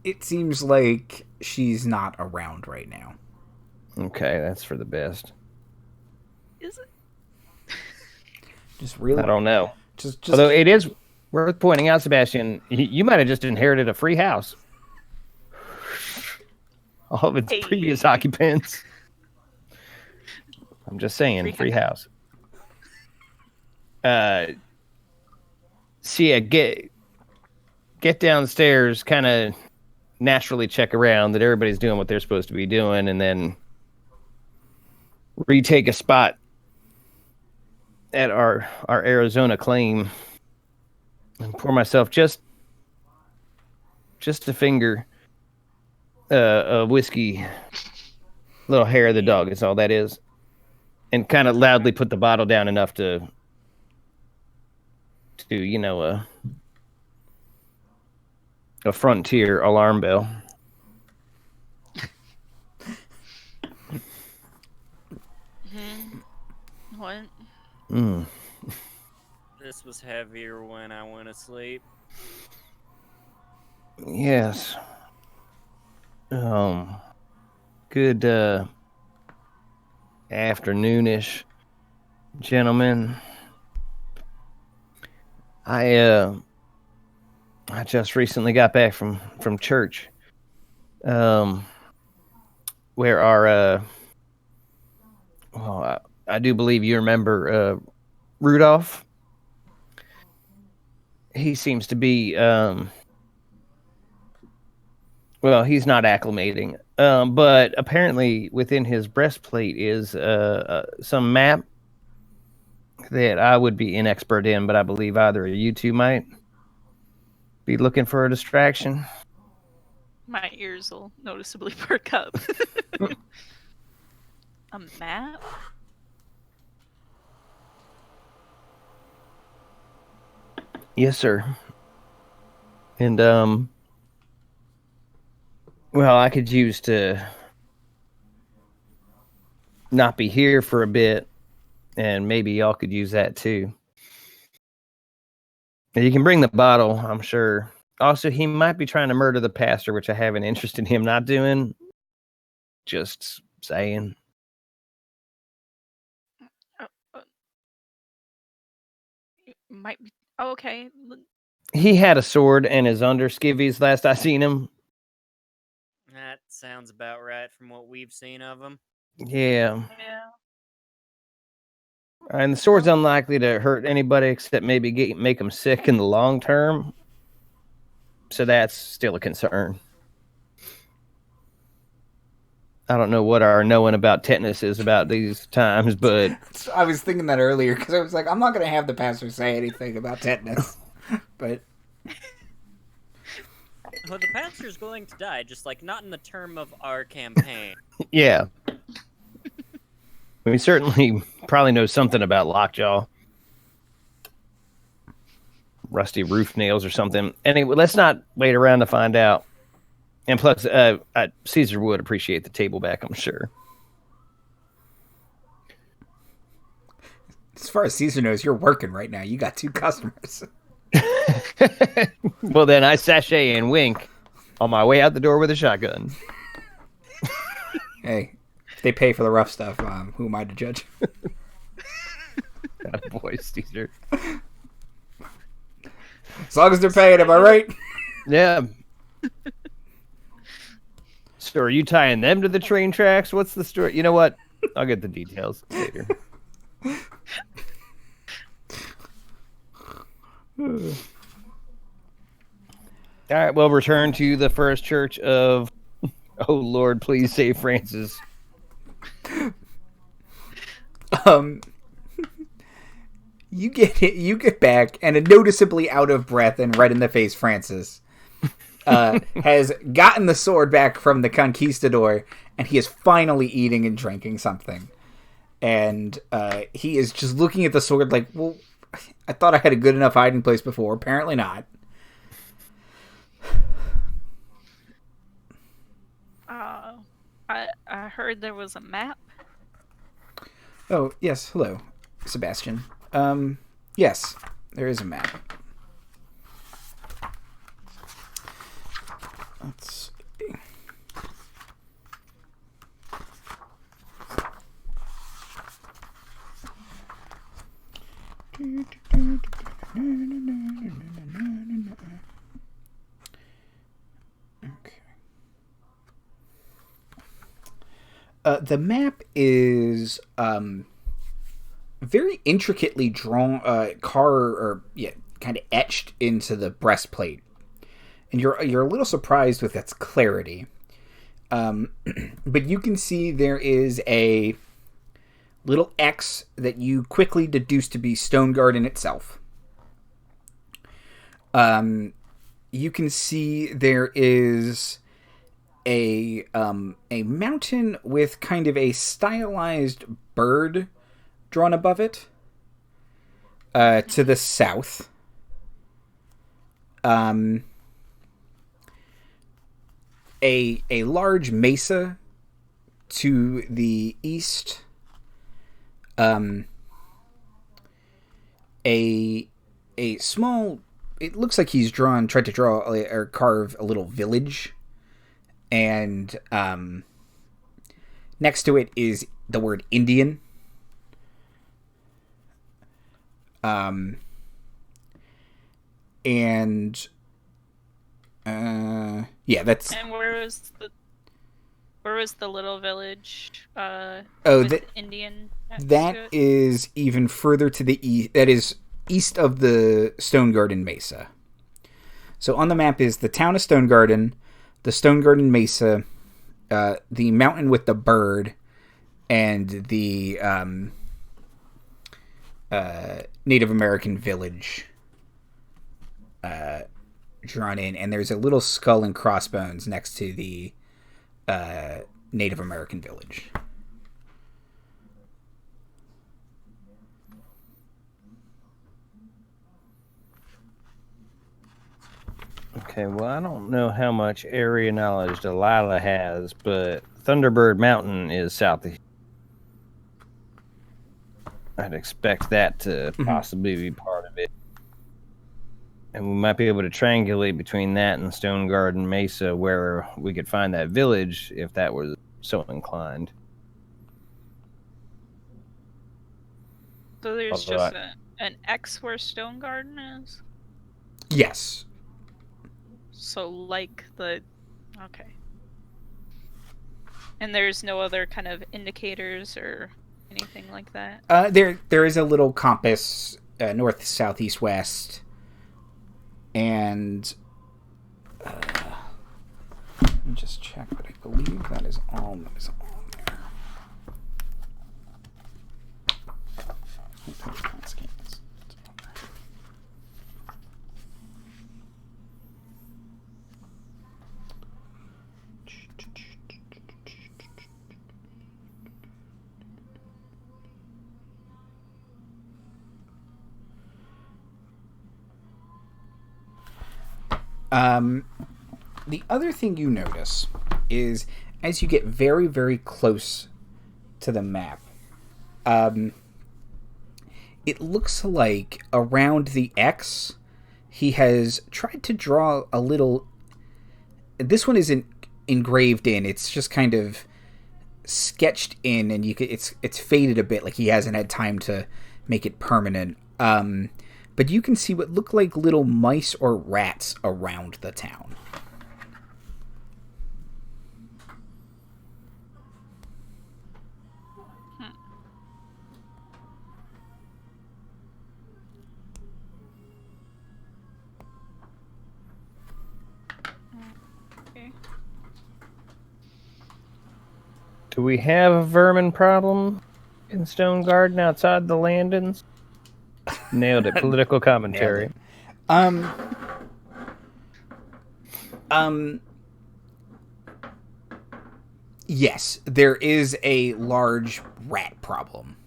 It seems like she's not around right now. Okay, that's for the best. Is it? Just really? I don't know. Just Although it is worth pointing out, Sebastian, you might have just inherited a free house. All of its previous occupants. I'm just saying, free house. So yeah, get downstairs, kind of naturally check around that everybody's doing what they're supposed to be doing, and then retake a spot at our Arizona claim and pour myself just a finger of whiskey, little hair of the dog is all that is, and kind of loudly put the bottle down enough to a frontier alarm bell. What? This was heavier when I went to sleep. Yes. Good afternoonish, gentlemen. I just recently got back from church. Where our I do believe you remember Rudolph. He seems to be he's not acclimating. But apparently within his breastplate is some map that I would be inexpert in, but I believe either of you two might be looking for a distraction. My ears will noticeably perk up. A map? Yes, sir. And I could use to not be here for a bit, and maybe y'all could use that too. You can bring the bottle, I'm sure. Also, he might be trying to murder the pastor, which I have an interest in him not doing. Just saying. Might be. Oh, okay. He had a sword and his under skivvies last I seen him. That sounds about right from what we've seen of him. Yeah. Yeah. And the sword's unlikely to hurt anybody except maybe make them sick in the long term. So that's still a concern. I don't know what our knowing about tetanus is about these times, but... I was thinking that earlier, because I was like, I'm not going to have the pastor say anything about tetanus. But... Well, the pastor's going to die, just like not in the term of our campaign. Yeah. We certainly probably know something about lockjaw. Rusty roof nails or something. Anyway, let's not wait around to find out. And plus, Caesar would appreciate the table back, I'm sure. As far as Caesar knows, you're working right now. You got 2 customers. Well, then I sashay and wink on my way out the door with a shotgun. Hey, if they pay for the rough stuff, who am I to judge? God, boy, Caesar. As long as they're paying, am I right? Yeah. So are you tying them to the train tracks? What's the story? You know what? I'll get the details later. All right, well, return to the first church of... Oh, Lord, please save Francis. You get back, and a noticeably out of breath and red in the face Francis has gotten the sword back from the conquistador, and he is finally eating and drinking something. And he is just looking at the sword like, well, I thought I had a good enough hiding place before. Apparently not. I heard there was a map. Oh, yes. Hello, Sebastian. Yes, there is a map. Let's see. Okay. The map is very intricately drawn, kind of etched into the breastplate, and you're a little surprised with its clarity. But you can see there is a little X that you quickly deduce to be Stone Garden itself. You can see there is a mountain with kind of a stylized bird drawn above it. To the south. A large mesa to the east. A small it looks like he's tried to draw or carve a little village, and next to it is the word Indian. And yeah, that's. And where was the little village? Indian. That is even further to the east. That is east of the Stone Garden Mesa. So on the map is the town of Stone Garden, the Stone Garden Mesa, the mountain with the bird, and the Native American village drawn in. And there's a little skull and crossbones next to the Native American village. Okay, well, I don't know how much area knowledge Delilah has, but Thunderbird Mountain is southeast. I'd expect that to possibly be part of it. And we might be able to triangulate between that and Stone Garden Mesa where we could find that village if that was so inclined. So there's just an X where Stone Garden is? Yes. So like the... Okay. And there's no other kind of indicators or anything like that? There is a little compass, north, south, east, west. And let me just check, but I believe that is all that is on there. The other thing you notice is as you get very, very close to the map, it looks like around the X, he has tried to draw a little... This one isn't engraved in, it's just kind of sketched in, and it's faded a bit, like he hasn't had time to make it permanent. But you can see what look like little mice or rats around the town. Okay. Do we have a vermin problem in Stone Garden outside the landings? Nailed it. Political commentary. Yes, there is a large rat problem.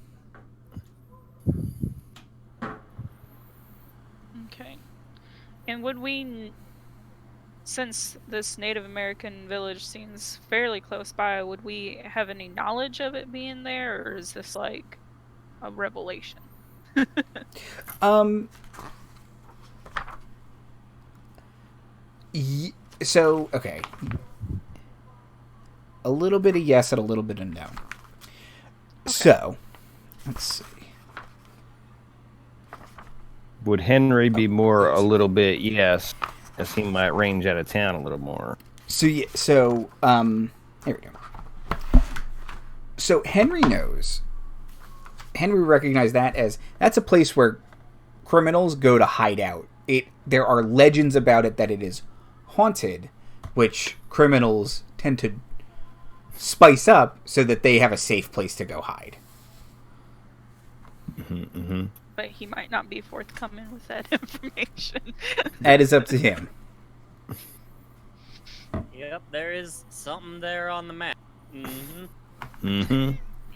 Okay. And would we, since this Native American village seems fairly close by, would we have any knowledge of it being there, or is this like a revelation? So, okay. A little bit of yes and a little bit of no. Okay. So, let's see. Would Henry be more a little bit yes, as he might range out of town a little more? Here we go. So Henry knows. Henry recognized that as that's a place where criminals go to hide out. There are legends about it that it is haunted, which criminals tend to spice up so that they have a safe place to go hide. But he might not be forthcoming with that information. That is up to him. Yep, there is something there on the map.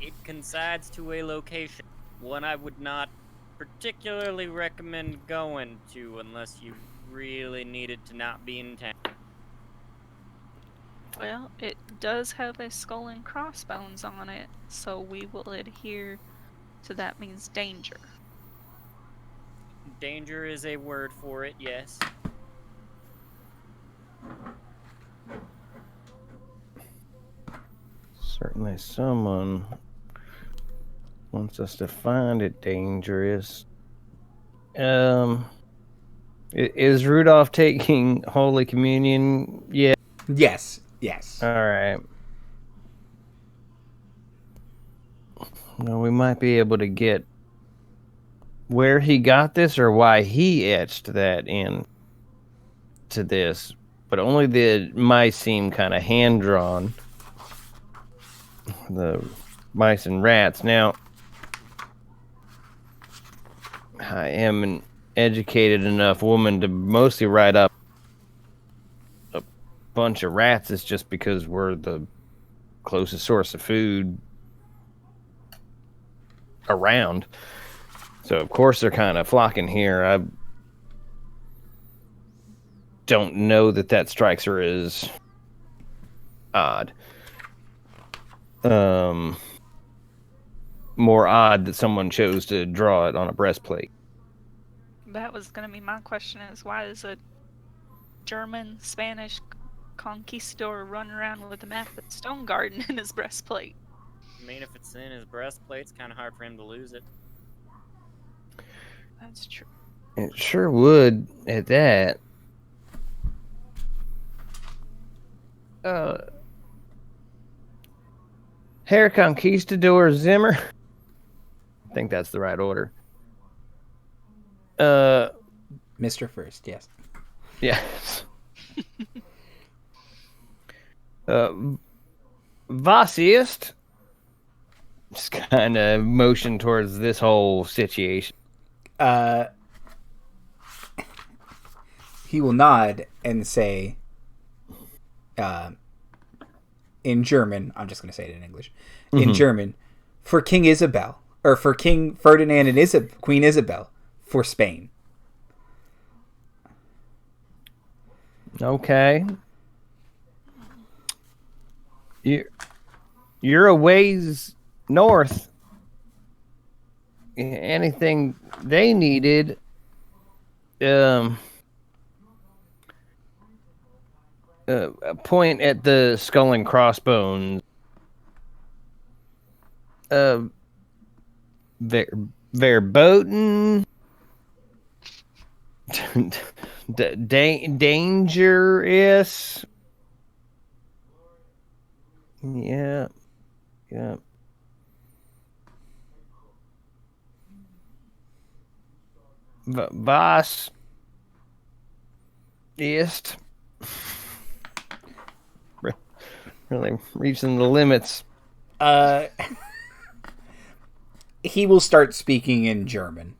It coincides to a location, one I would not particularly recommend going to unless you really needed to not be in town. Well, it does have a skull and crossbones on it, so we will adhere to that means danger. Danger is a word for it, yes. Certainly someone wants us to find it dangerous. Is Rudolph taking Holy Communion yet? Yes. Yes. All right. Well, we might be able to get where he got this or why he etched that in to this, but only the mice seem kind of hand-drawn. The mice and rats. Now, I am an educated enough woman to mostly write up a bunch of rats. It's just because we're the closest source of food around. So, of course, they're kind of flocking here. I don't know that strikes her as odd. More odd that someone chose to draw it on a breastplate. That was going to be my question: is why is a German, Spanish conquistador run around with a map of Stone Garden in his breastplate? I mean, if it's in his breastplate, it's kind of hard for him to lose it. That's true. It sure would at that. Herr Conquistador Zimmer. I think that's the right order. Mr. First, yes. Yes. Vossiest. Just kind of motion towards this whole situation. He will nod and say, in German, I'm just going to say it in English, in German, for King Isabel, or for King Ferdinand and Queen Isabel, for Spain. Okay. You're a ways north. Anything they needed, point at the skull and crossbones. Verboten. Dangerous. Yeah. Yeah. Was ist really reaching the limits. He will start speaking in German.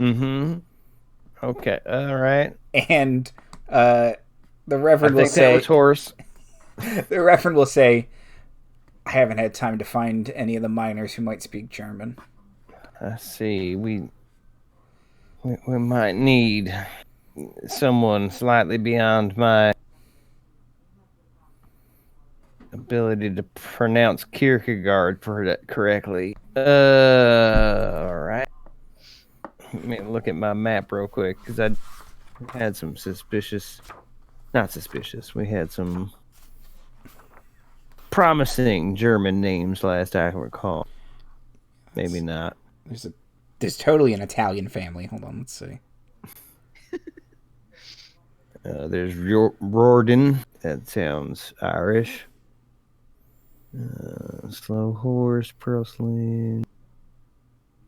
Mm-hmm. Okay. All right. And the Reverend will say, that was Horace. The Reverend will say, I haven't had time to find any of the miners who might speak German. I see. We might need someone slightly beyond my ability to pronounce Kierkegaard correctly. All right. Let me look at my map real quick, because I had some we had some promising German names last I recall. Maybe not. There's totally an Italian family. Hold on, let's see. There's Rorden. That sounds Irish. Slow Horse, Pearlsland,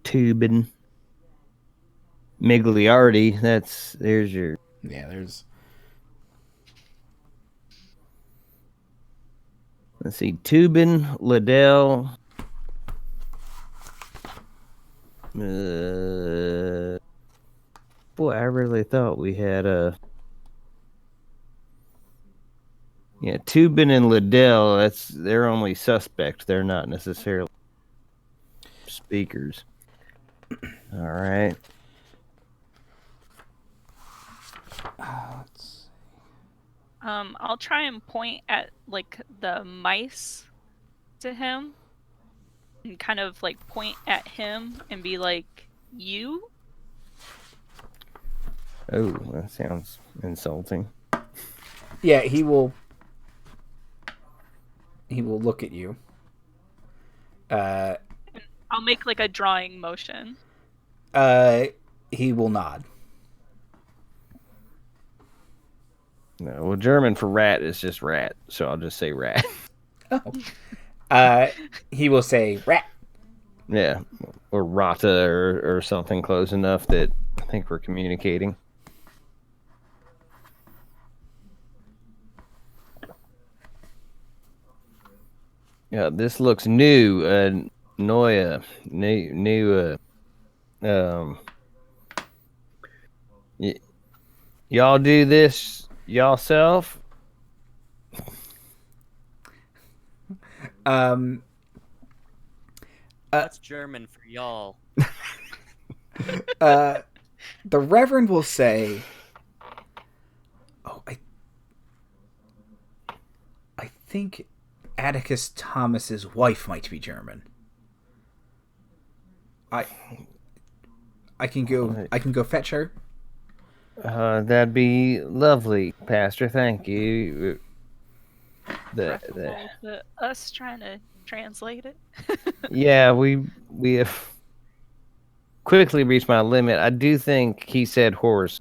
Tubin, Migliardi. There's your. Yeah, there's. Let's see, Tubin, Liddell. Boy, I really thought we had a. Yeah, Tubin and Liddell, they're only suspect. They're not necessarily speakers. All right. Let's see. I'll try and point at like the mice to him and kind of like point at him and be like, you? Oh, that sounds insulting. Yeah, he will look at you. I'll make like a drawing motion. He will nod. No, well, German for rat is just rat, so I'll just say rat. He will say rat. Yeah, or rata or something close enough that I think we're communicating. Yeah, this looks new. Noya, new. Y'all do this y'allself? That's German for y'all. The Reverend will say, "Oh, I think Atticus Thomas's wife might be German. I can go fetch her." That'd be lovely, Pastor. Thank you. Preferable to us trying to translate it. Yeah, we have quickly reached my limit. I do think he said horse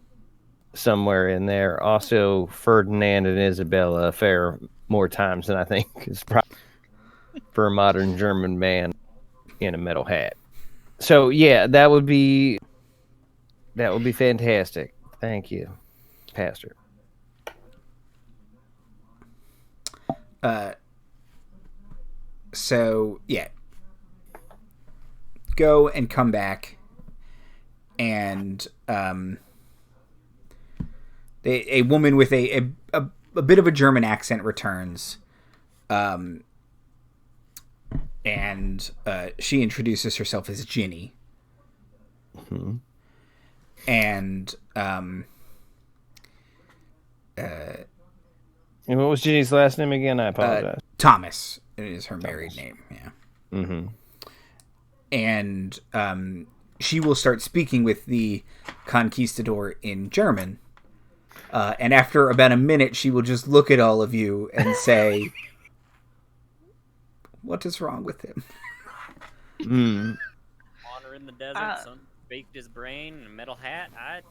somewhere in there. Also, Ferdinand and Isabella a fair more times than I think is probably for a modern German man in a metal hat. So yeah, that would be fantastic. Thank you, Pastor. So yeah, go and come back, and a woman with a bit of a German accent returns, and she introduces herself as Ginny. Mm-hmm. And and what was Ginny's last name again? I apologize. Thomas is her married name. Yeah. Mm-hmm. And she will start speaking with the conquistador in German. And after about a minute, she will just look at all of you and say, "What is wrong with him?" Wander in the desert, some baked his brain in a metal hat.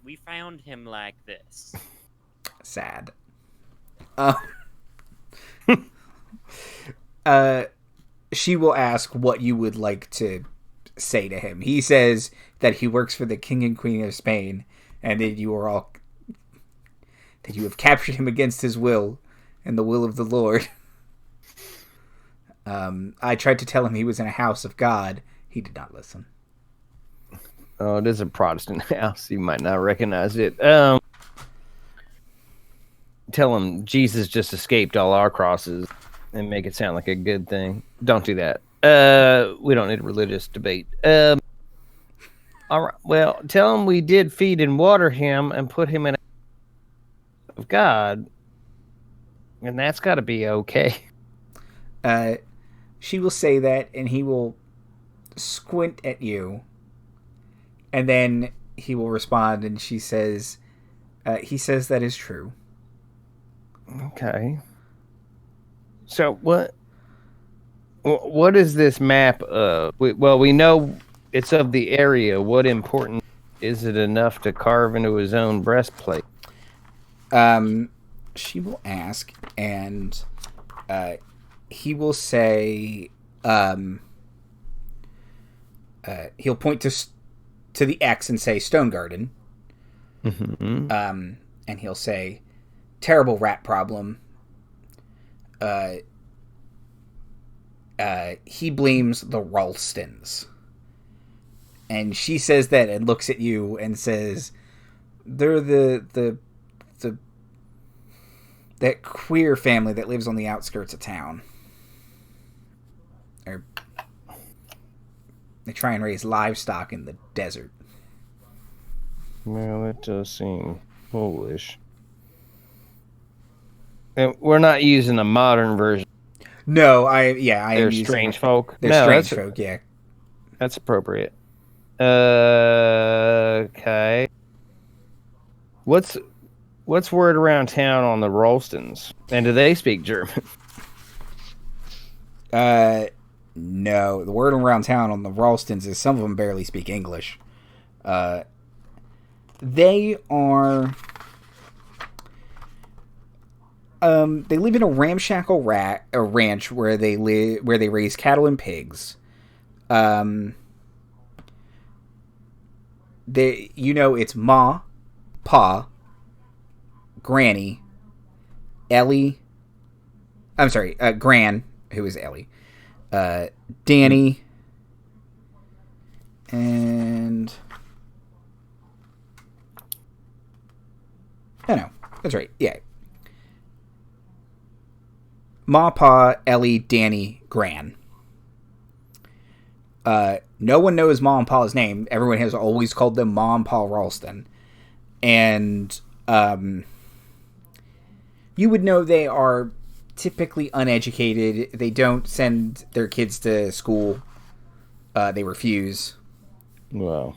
We found him like this. Sad. She will ask what you would like to say to him. He says that he works for the King and Queen of Spain, and that you have captured him against his will and the will of the Lord. I tried to tell him he was in a house of God. He did not listen. Oh, it is a Protestant house. You might not recognize it. Tell him Jesus just escaped all our crosses and make it sound like a good thing. Don't do that. We don't need a religious debate. All right. Well, tell him we did feed and water him and put him in a house of God, and that's got to be okay. She will say that, and he will squint at you. And then he will respond, and he says that is true. Okay. So what is this map of? Well, we know it's of the area. What important is it enough to carve into his own breastplate? She will ask, and he will say, he'll point to the X and say Stone Garden. Mm-hmm. And he'll say, terrible rat problem. He blames the Ralstons. And she says that and looks at you and says, they're that queer family that lives on the outskirts of town. They try and raise livestock in the desert. Well, that does seem foolish. And we're not using a modern version. No, I They're am strange folk. They're strange folk, yeah. That's appropriate. Okay. What's word around town on the Ralstons? And do they speak German? No. The word around town on the Ralstons is some of them barely speak English. They are... they live in a ramshackle ranch where they raise cattle and pigs. It's Ma, Pa, Granny, Ellie. I'm sorry, Gran, who is Ellie, Danny, and no, that's right, yeah. Ma, Pa, Ellie, Danny, Gran. No one knows Ma and Pa's name. Everyone has always called them Ma and Pa Ralston. And you would know they are typically uneducated. They don't send their kids to school. They refuse. Wow.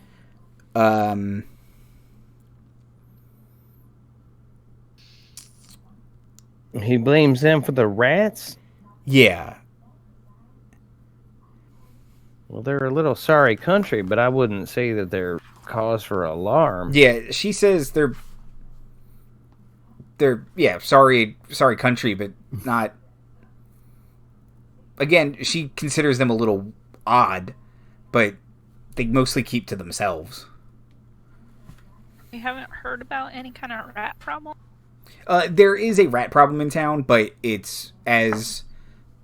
He blames them for the rats? Yeah. Well, they're a little sorry country, but I wouldn't say that they're cause for alarm. Yeah, she says they're sorry country, but not... Again, she considers them a little odd, but they mostly keep to themselves. You haven't heard about any kind of rat problem? There is a rat problem in town, but it's, as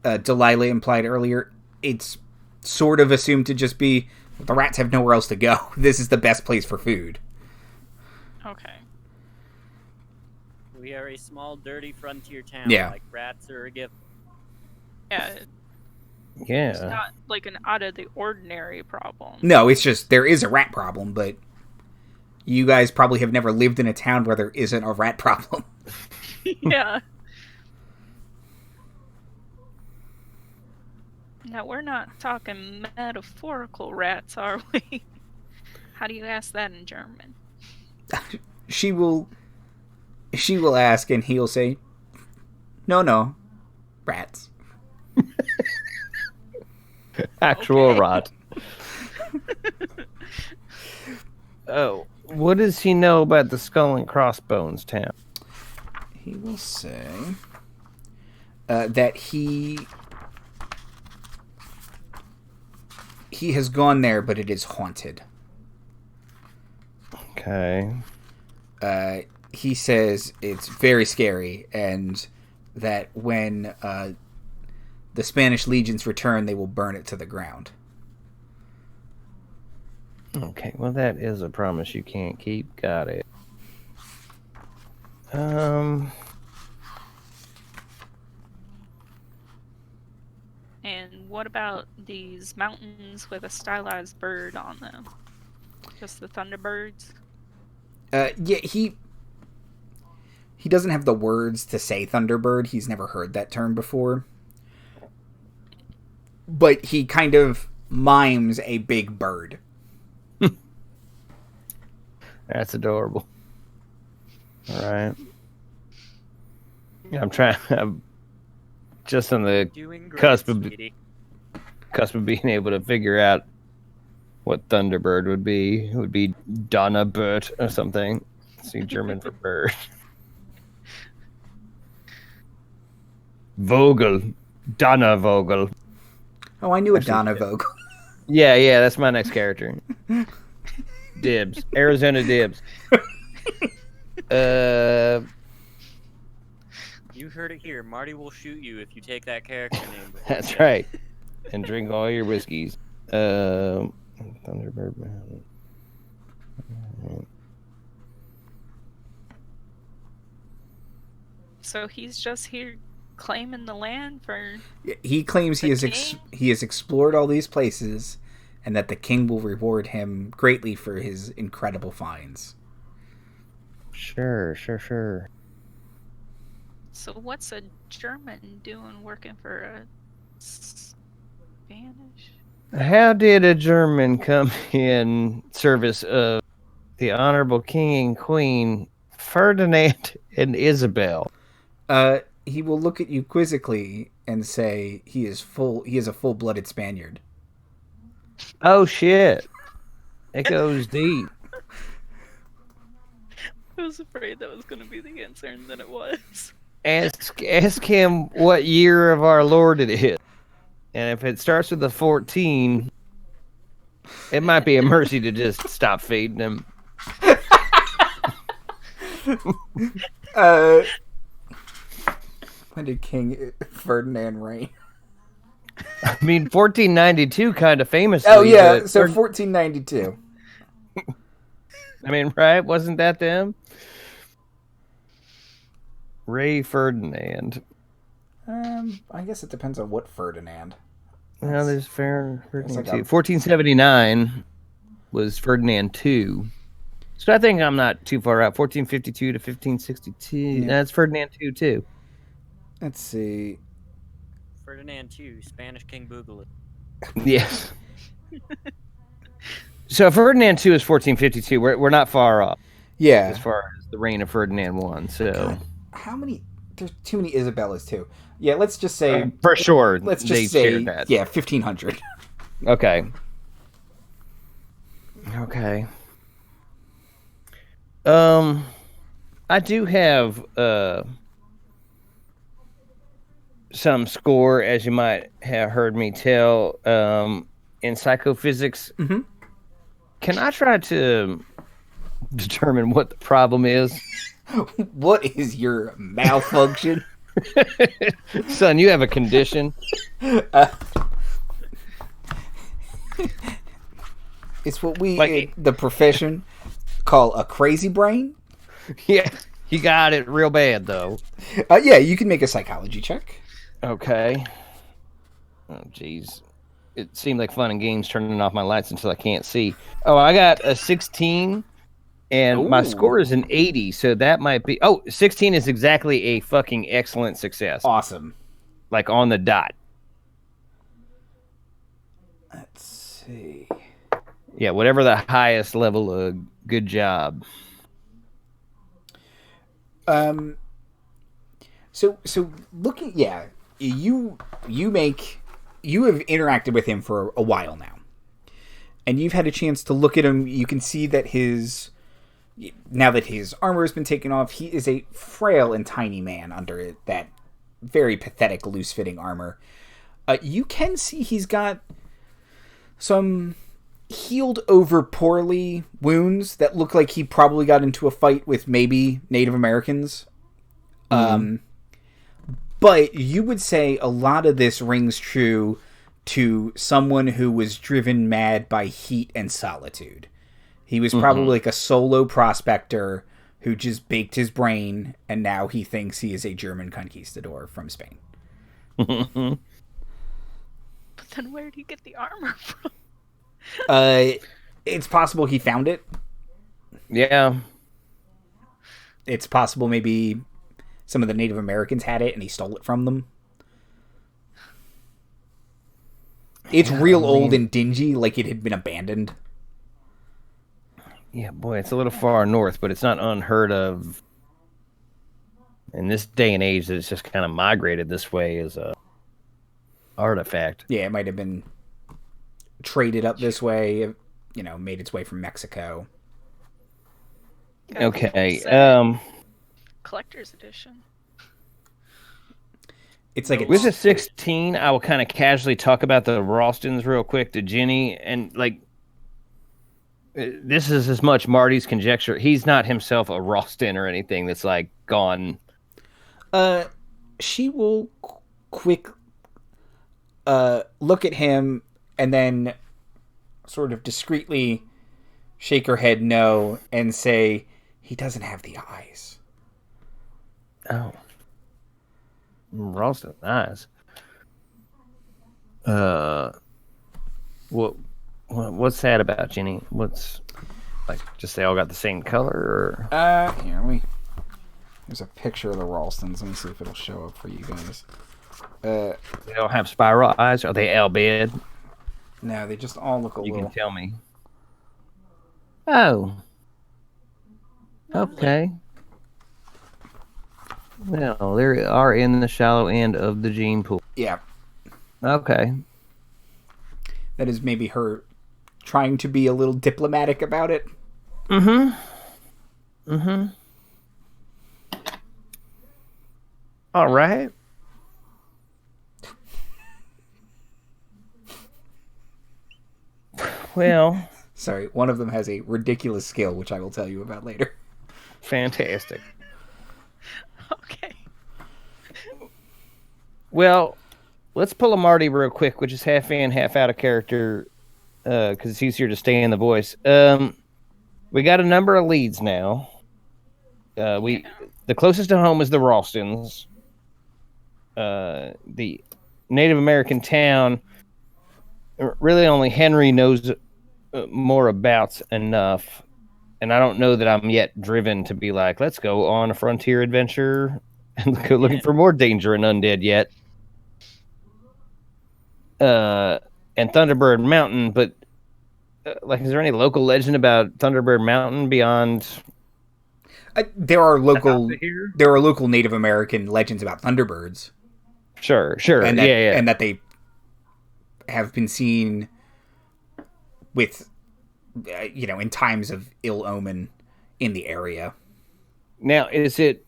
Delilah implied earlier, it's sort of assumed to just be, the rats have nowhere else to go. This is the best place for food. Okay. We are a small, dirty frontier town. Yeah. Like rats are a gift. Yeah, it's Yeah. not like an out of the ordinary problem. No, it's just, there is a rat problem, but you guys probably have never lived in a town where there isn't a rat problem. Yeah. Now, we're not talking metaphorical rats, are we? How do you ask that in German? She will ask, and he'll say, no, rats. Actual Okay. rot. Oh, what does he know about the Skull and Crossbones town? He will say that he has gone there, but it is haunted. Okay. He says it's very scary, and that when the Spanish legions return, they will burn it to the ground. Okay, well that is a promise you can't keep. Got it. And what about these mountains with a stylized bird on them? Just the Thunderbirds? Yeah, he doesn't have the words to say Thunderbird. He's never heard that term before. But he kind of mimes a big bird. That's adorable. All right. I'm just on the Doing great, cusp of sweetie. being able to figure out what Thunderbird would be. It would be Donnerbird or something. See, German for bird. Vogel. Donnervogel. Oh, I knew a Actually, Donna Vogel. Yeah, that's my next character. Dibs. Arizona Dibs. You heard it here. Marty will shoot you if you take that character name. That's right. And drink all your whiskeys. Thunderbird Mountain. So he's just here claiming the land for... He claims he The has king? he has explored all these places, and that the king will reward him greatly for his incredible finds. Sure. So what's a German doing working for a Spanish? How did a German come in service of the Honorable King and Queen Ferdinand and Isabel. He will look at you quizzically and say he is a full-blooded Spaniard. Oh shit. It goes deep. I was afraid that was going to be the answer, and then it was. Ask him what year of our Lord it is. And if it starts with a 14, it might be a mercy to just stop feeding him. When did King Ferdinand reign? I mean, 1492 kind of famously. Oh, yeah, so 1492. I mean, right? Wasn't that them? Ray Ferdinand. I guess it depends on what Ferdinand. Well, there's Ferdinand like 1479 was Ferdinand II. So I think I'm not too far out. 1452 to 1562. Yeah. That's Ferdinand II, too. Let's see. Ferdinand II, Spanish King Boogaloo. Yes. So Ferdinand II is 1452. We're not far off. Yeah. As far as the reign of Ferdinand I. So God, how many? There's too many Isabellas too. Yeah, let's just say for sure. Let's they just say that. Yeah, 1500. Okay. Okay. I do have some score, as you might have heard me tell, in psychophysics. Mm-hmm. Can I try to determine what the problem is? What is your malfunction? Son, you have a condition. It's what we, the profession, call a crazy brain. Yeah, you got it real bad, though. Yeah, you can make a psychology check. Okay. Oh, jeez. It seemed like fun and games turning off my lights until I can't see. Oh, I got a 16, and my score is an 80, so that might be... Oh, 16 is exactly a fucking excellent success. Awesome. Like, on the dot. Let's see. Yeah, whatever the highest level of good job. So looking, yeah, you have interacted with him for a while now, and you've had a chance to look at him. You can see that now that his armor has been taken off, he is a frail and tiny man under that very pathetic loose-fitting armor. You can see he's got some healed over poorly wounds that look like he probably got into a fight with maybe Native Americans. But you would say a lot of this rings true to someone who was driven mad by heat and solitude. He was probably like a solo prospector who just baked his brain, and now he thinks he is a German conquistador from Spain. But then where did he get the armor from? It's possible he found it. Yeah. It's possible maybe some of the Native Americans had it and he stole it from them. It's real old and dingy, like it had been abandoned. Yeah, boy, it's a little far north, but it's not unheard of in this day and age that it's just kind of migrated this way as a artifact. Yeah, it might have been traded up this way, made its way from Mexico. Okay. Collector's edition. It's like with a 16, I will kind of casually talk about the Ralstons real quick to Jenny, and this is as much Marty's conjecture. He's not himself a Ralston or anything that's gone. She will quick look at him and then sort of discreetly shake her head no and say, he doesn't have the eyes. Oh. Ralston eyes. What's sad about Jenny? What's just they all got the same color, or there's a picture of the Ralstons. Let me see if it'll show up for you guys. They don't have spiral eyes. Are they albed? No, they just all look a little. You can tell me. Oh. Okay. No, they are in the shallow end of the gene pool. Yeah. Okay. That is maybe her trying to be a little diplomatic about it. Mm-hmm. Mm-hmm. All right. Well, Sorry, one of them has a ridiculous skill, which I will tell you about later. fantastic. Okay. Well, let's pull a Marty real quick, which is half in, half out of character, because it's easier to stay in the voice. We got a number of leads now. The closest to home is the Ralstons. The Native American town. Really, only Henry knows more about enough, and I don't know that I'm yet driven to be like, let's go on a frontier adventure and go looking for more danger and undead yet. And Thunderbird Mountain, but is there any local legend about Thunderbird Mountain beyond? There are local Native American legends about thunderbirds. Sure, and that, yeah, and that they have been seen with, in times of ill omen in the area. Now, is it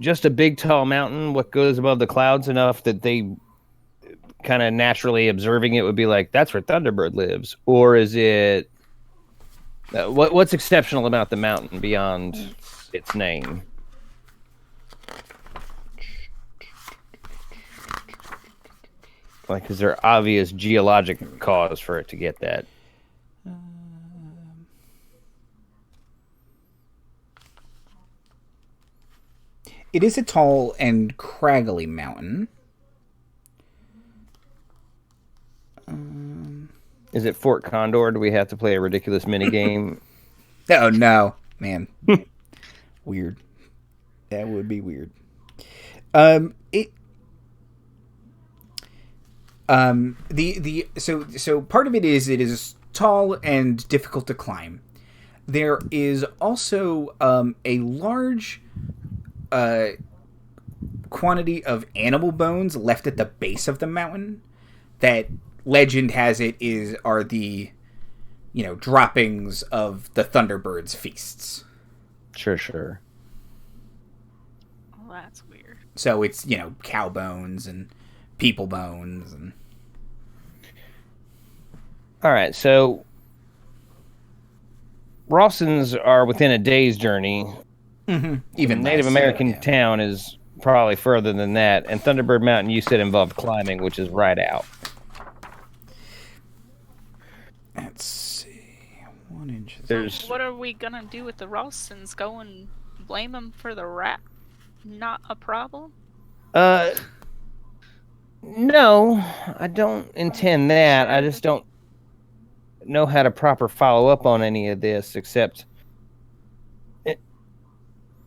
just a big, tall mountain? What goes above the clouds enough that they kind of naturally observing it would be like, that's where Thunderbird lives? Or is it what's exceptional about the mountain beyond its name? Is there obvious geologic cause for it to get that? It is a tall and craggly mountain. Is it Fort Condor? Do we have to play a ridiculous mini game? Oh no, man. Weird. That would be weird. So part of it is tall and difficult to climb. There is also a large quantity of animal bones left at the base of the mountain that legend has it are the droppings of the Thunderbird's feasts. Sure. Well, that's weird. So it's cow bones and people bones and. All right, so Rawsons are within a day's journey. Mm-hmm. Even Native American town is probably further than that, and Thunderbird Mountain you said involved climbing, which is right out. Let's see. 1 inch. So what are we gonna do with the Ralstons? Go and blame them for the rat? Not a problem? No, I don't intend that. I just don't know how to proper follow up on any of this, except...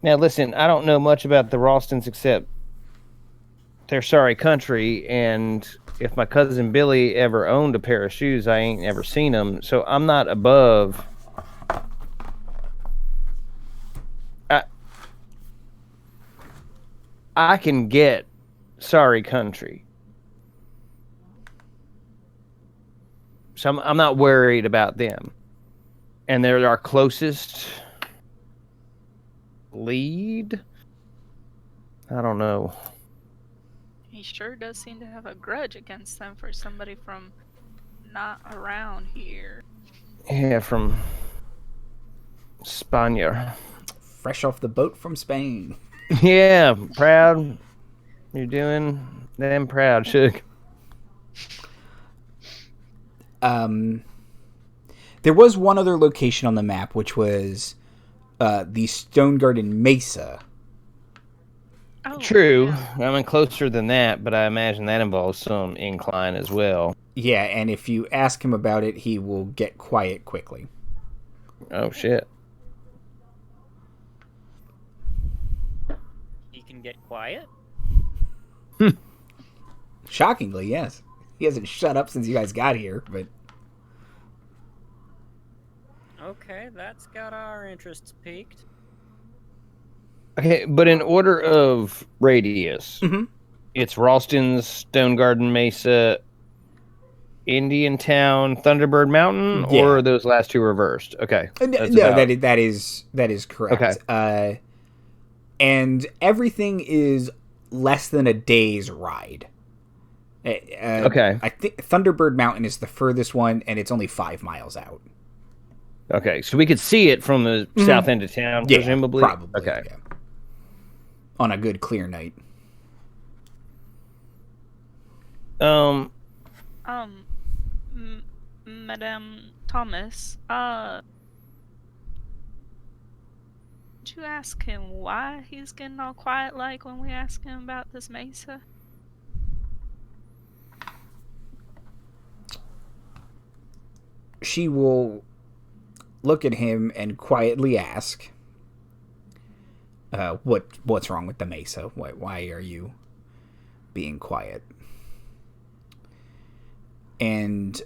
Now, listen, I don't know much about the Ralstons except they're sorry country, and if my cousin Billy ever owned a pair of shoes, I ain't ever seen them, so I'm not above... I can get sorry country. So I'm not worried about them. And they're our closest lead? I don't know. He sure does seem to have a grudge against them for somebody from not around here. Yeah, from Spania. Fresh off the boat from Spain. Yeah, proud. You're doing them proud, Shug. There was one other location on the map, which was the Stone Garden Mesa. Oh, True. yeah. I mean, closer than that, but I imagine that involves some incline as well. Yeah, and if you ask him about it, he will get quiet quickly. Oh, shit. He can get quiet? Shockingly, yes. He hasn't shut up since you guys got here, but... Okay, that's got our interests piqued. Okay, but in order of radius, Mhm. it's Ralston's, Stone Garden Mesa, Indian Town, Thunderbird Mountain, or Yeah. are those last two reversed? Okay, that's No, about that is correct. okay. And everything is less than a day's ride. Okay, I think Thunderbird Mountain is the furthest one, and it's only 5 miles out. okay. So we could see it from the south end of town, Yeah, presumably. probably. Okay. Yeah. On a good clear night. Madame Thomas, did you ask him why he's getting all quiet like when we ask him about this mesa? She will look at him and quietly ask, what's wrong with the mesa? Why are you being quiet? And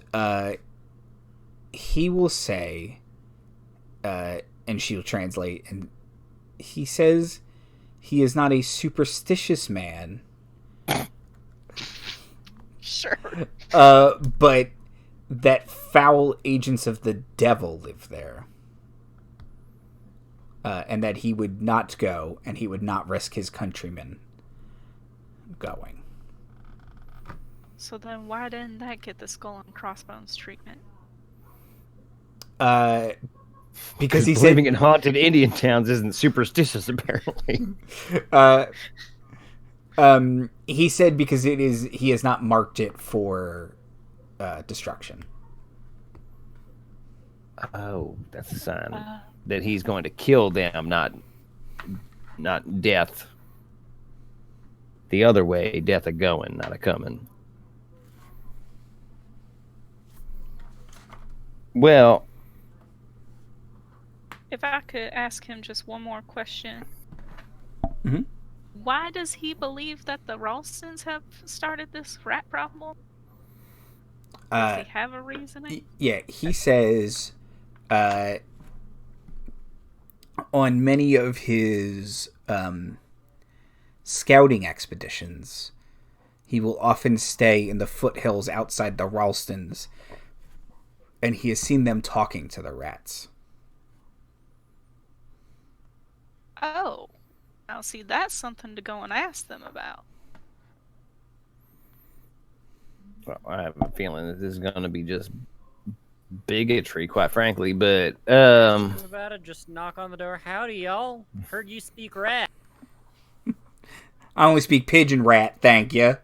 he will say, and she'll translate, and he says he is not a superstitious man. Sure. But that foul agents of the devil live there. And that he would not go, and he would not risk his countrymen going. So then why didn't that get the skull and crossbones treatment? Because he living said in haunted Indian towns isn't superstitious, apparently. he said because he has not marked it for destruction. Oh, that's a sign that he's going to kill them, not death. The other way, death a going, not a coming. Well, If I could ask him just one more question. Mm-hmm. Why does he believe that the Ralstons have started this rat problem? Does he have a reasoning? Yeah, he says on many of his scouting expeditions, he will often stay in the foothills outside the Ralstons, and he has seen them talking to the rats. Oh. Now see, that's something to go and ask them about. well, I have a feeling that this is going to be just bigotry, quite frankly. But about it, just knock on the door. Howdy, y'all. Heard you speak rat. I only speak pigeon rat, thank you.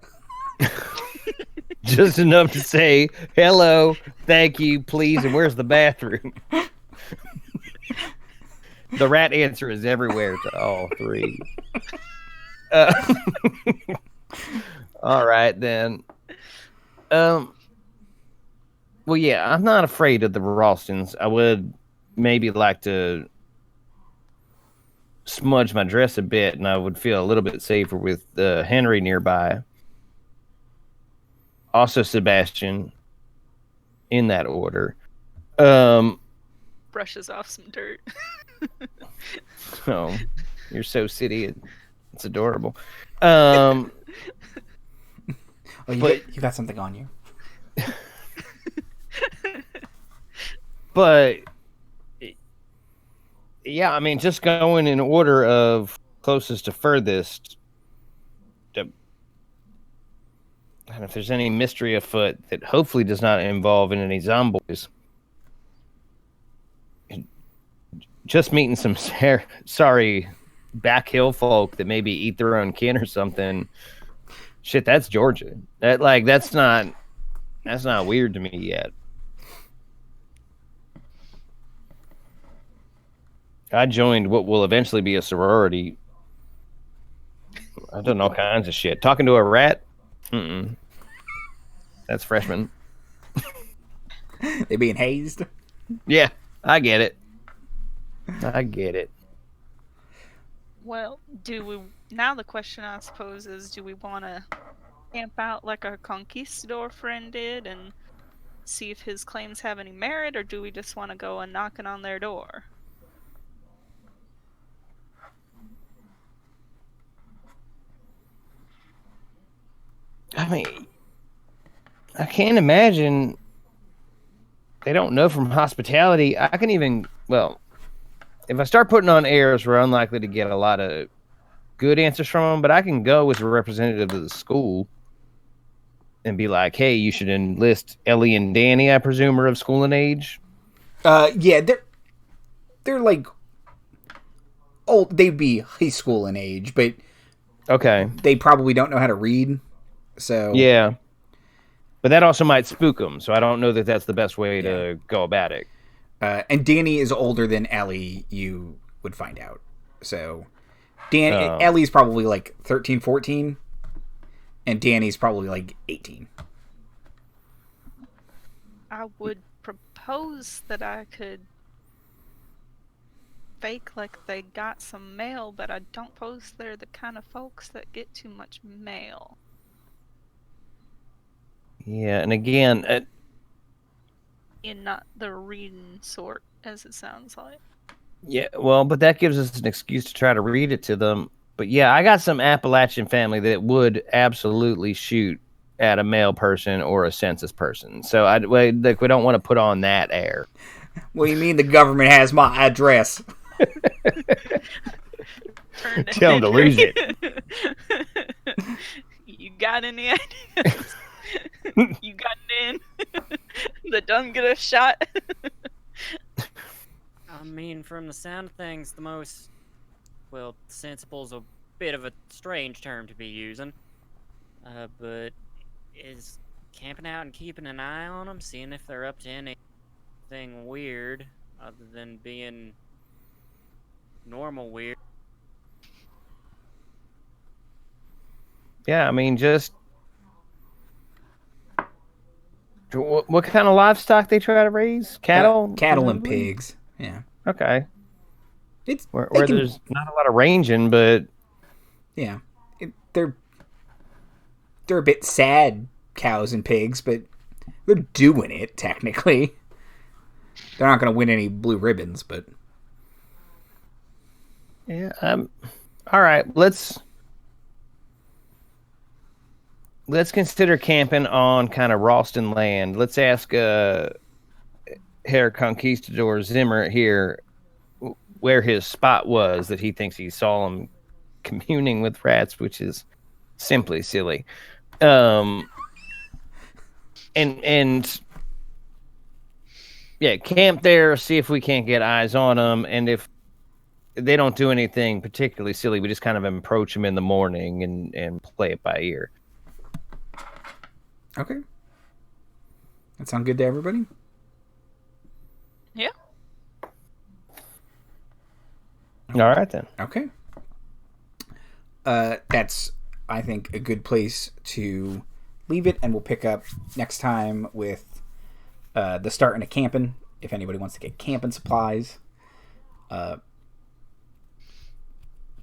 just enough to say hello, thank you, please, and where's the bathroom? The rat answer is everywhere to all three. All right, then. Well, yeah, I'm not afraid of the Ralstons. I would maybe like to smudge my dress a bit, and I would feel a little bit safer with Henry nearby. Also, Sebastian, in that order. Brushes off some dirt. Oh, you're so city. It's adorable. Oh, you got something on you. But yeah, I mean, just going in order of closest to furthest. And if there's any mystery afoot that hopefully does not involve in any zombies, just meeting some sorry back hill folk that maybe eat their own kin or something. Shit, that's Georgia. That's not weird to me yet. I joined what will eventually be a sorority. I've done all kinds of shit. Talking to a rat? Mm-mm. That's freshman. They being hazed? Yeah, I get it. Well, now the question I suppose is, do we want to camp out like our conquistador friend did and see if his claims have any merit, or do we just want to go and knocking on their door? I mean, I can't imagine they don't know from hospitality. I can even, well, if I start putting on airs, we're unlikely to get a lot of good answers from them, but I can go with a representative of the school and be like, hey, you should enlist Ellie and Danny, I presume, are of school and age. Yeah, they're like old. They'd be high school in age, but okay, they probably don't know how to read. So yeah, but that also might spook them. So I don't know that that's the best way to go about it. And Danny is older than Ellie. You would find out. So Ellie's probably like 13, 14, and Danny's probably like 18. I would propose that I could fake like they got some mail, but I don't suppose they're the kind of folks that get too much mail. Yeah, and again, In not the reading sort, as it sounds like. yeah, well, but that gives us an excuse to try to read it to them. But yeah, I got some Appalachian family that would absolutely shoot at a male person or a census person. So we don't want to put on that air. What do you mean the government has my address? Tell them to lose it. You got any ideas? You got it in? The done get a shot? I mean, from the sound of things, the most, well, sensible's a bit of a strange term to be using. But is camping out and keeping an eye on them, seeing if they're up to anything weird, other than being normal weird. Yeah, I mean, just what kind of livestock they try to raise? Cattle? Cattle and pigs. Yeah. Okay. It's Where there's not a lot of ranging, but yeah, they're a bit sad, cows and pigs, but they're doing it technically. They're not going to win any blue ribbons, but yeah. All right, let's consider camping on kind of Ralston land. Let's ask Herr Conquistador Zimmer here where his spot was that he thinks he saw him communing with rats, which is simply silly. And yeah, camp there, see if we can't get eyes on them, and if they don't do anything particularly silly, we just kind of approach them in the morning and play it by ear. okay. That sound good to everybody? Yeah. All right, then. Okay. That's, I think, a good place to leave it, and we'll pick up next time with the starting of camping, if anybody wants to get camping supplies.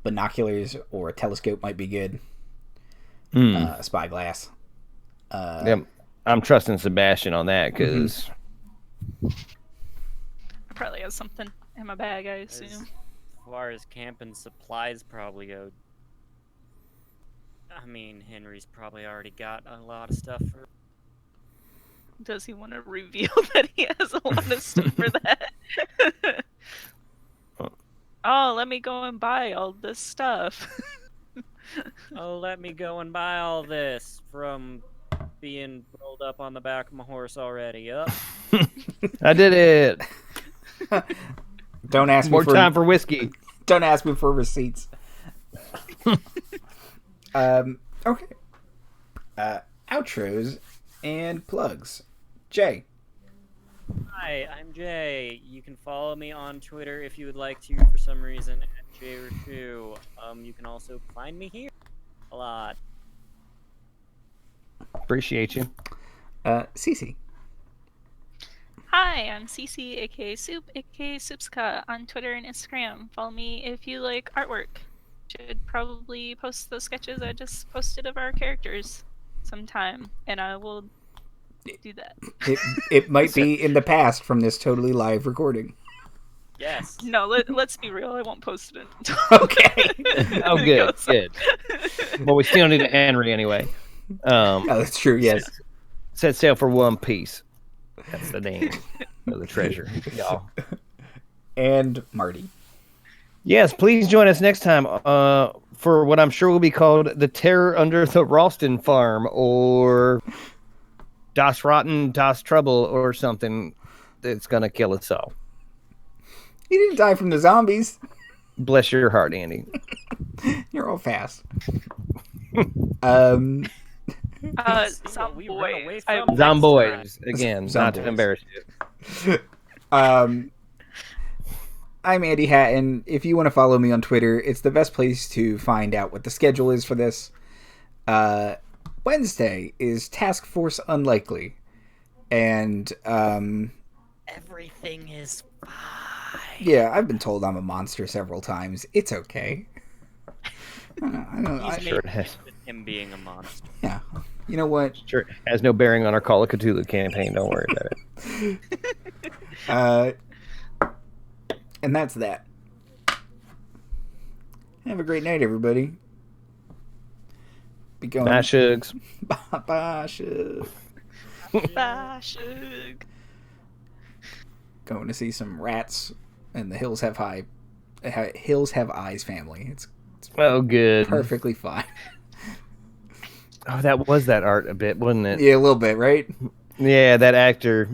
Binoculars or a telescope might be good. A spyglass. Yep. I'm trusting Sebastian on that, because... I probably have something in my bag, I assume. As far as camping supplies probably go, I mean, Henry's probably already got a lot of stuff for... Does he want to reveal that he has a lot of stuff for that? Oh, let me go and buy all this stuff. Oh, let me go and buy all this from being rolled up on the back of my horse already. Yup. I did it. Don't ask More me for time for whiskey. Don't ask me for receipts. Okay. Outros and plugs. Jay. Hi, I'm Jay. You can follow me on Twitter if you would like to for some reason at JR2. You can also find me here a lot. Appreciate you. CC. Hi, I'm Cece, aka Soup, aka Soupska, on Twitter and Instagram. Follow me if you like artwork. Should probably post those sketches I just posted of our characters sometime, and I will do that. It might be in the past from this totally live recording. Yes. No, let's be real. I won't post it until Okay. Oh, good, good. Well, we still need an Henry anyway. Oh, that's true. Yes. Set sail for One Piece. That's the name of the treasure, y'all. And Marty. Yes, please join us next time for what I'm sure will be called The Terror Under the Ralston Farm, or Das Rotten, Das Trouble, or something that's going to kill us all. He didn't die from the zombies. Bless your heart, Andy. You're all fast. Zomboys. Zomboys, again, Zomboys. not to embarrass you. I'm Andy Hatton. If you want to follow me on Twitter, it's the best place to find out what the schedule is for this. Wednesday is Task Force Unlikely. And, Everything is fine. yeah, I've been told I'm a monster several times. It's okay. He's Sure it made has. with him being a monster. Yeah. You know what? Sure, has no bearing on our Call of Cthulhu campaign. Don't worry about it. And that's that. Have a great night, everybody. Be going. Bye, Shugs. Bye, Shug. Bye, Shug. Going to see some rats and the Hills Have Eyes family. It's Oh, good. perfectly fine. Oh, that was that art a bit, wasn't it? Yeah, a little bit, right? Yeah, that actor.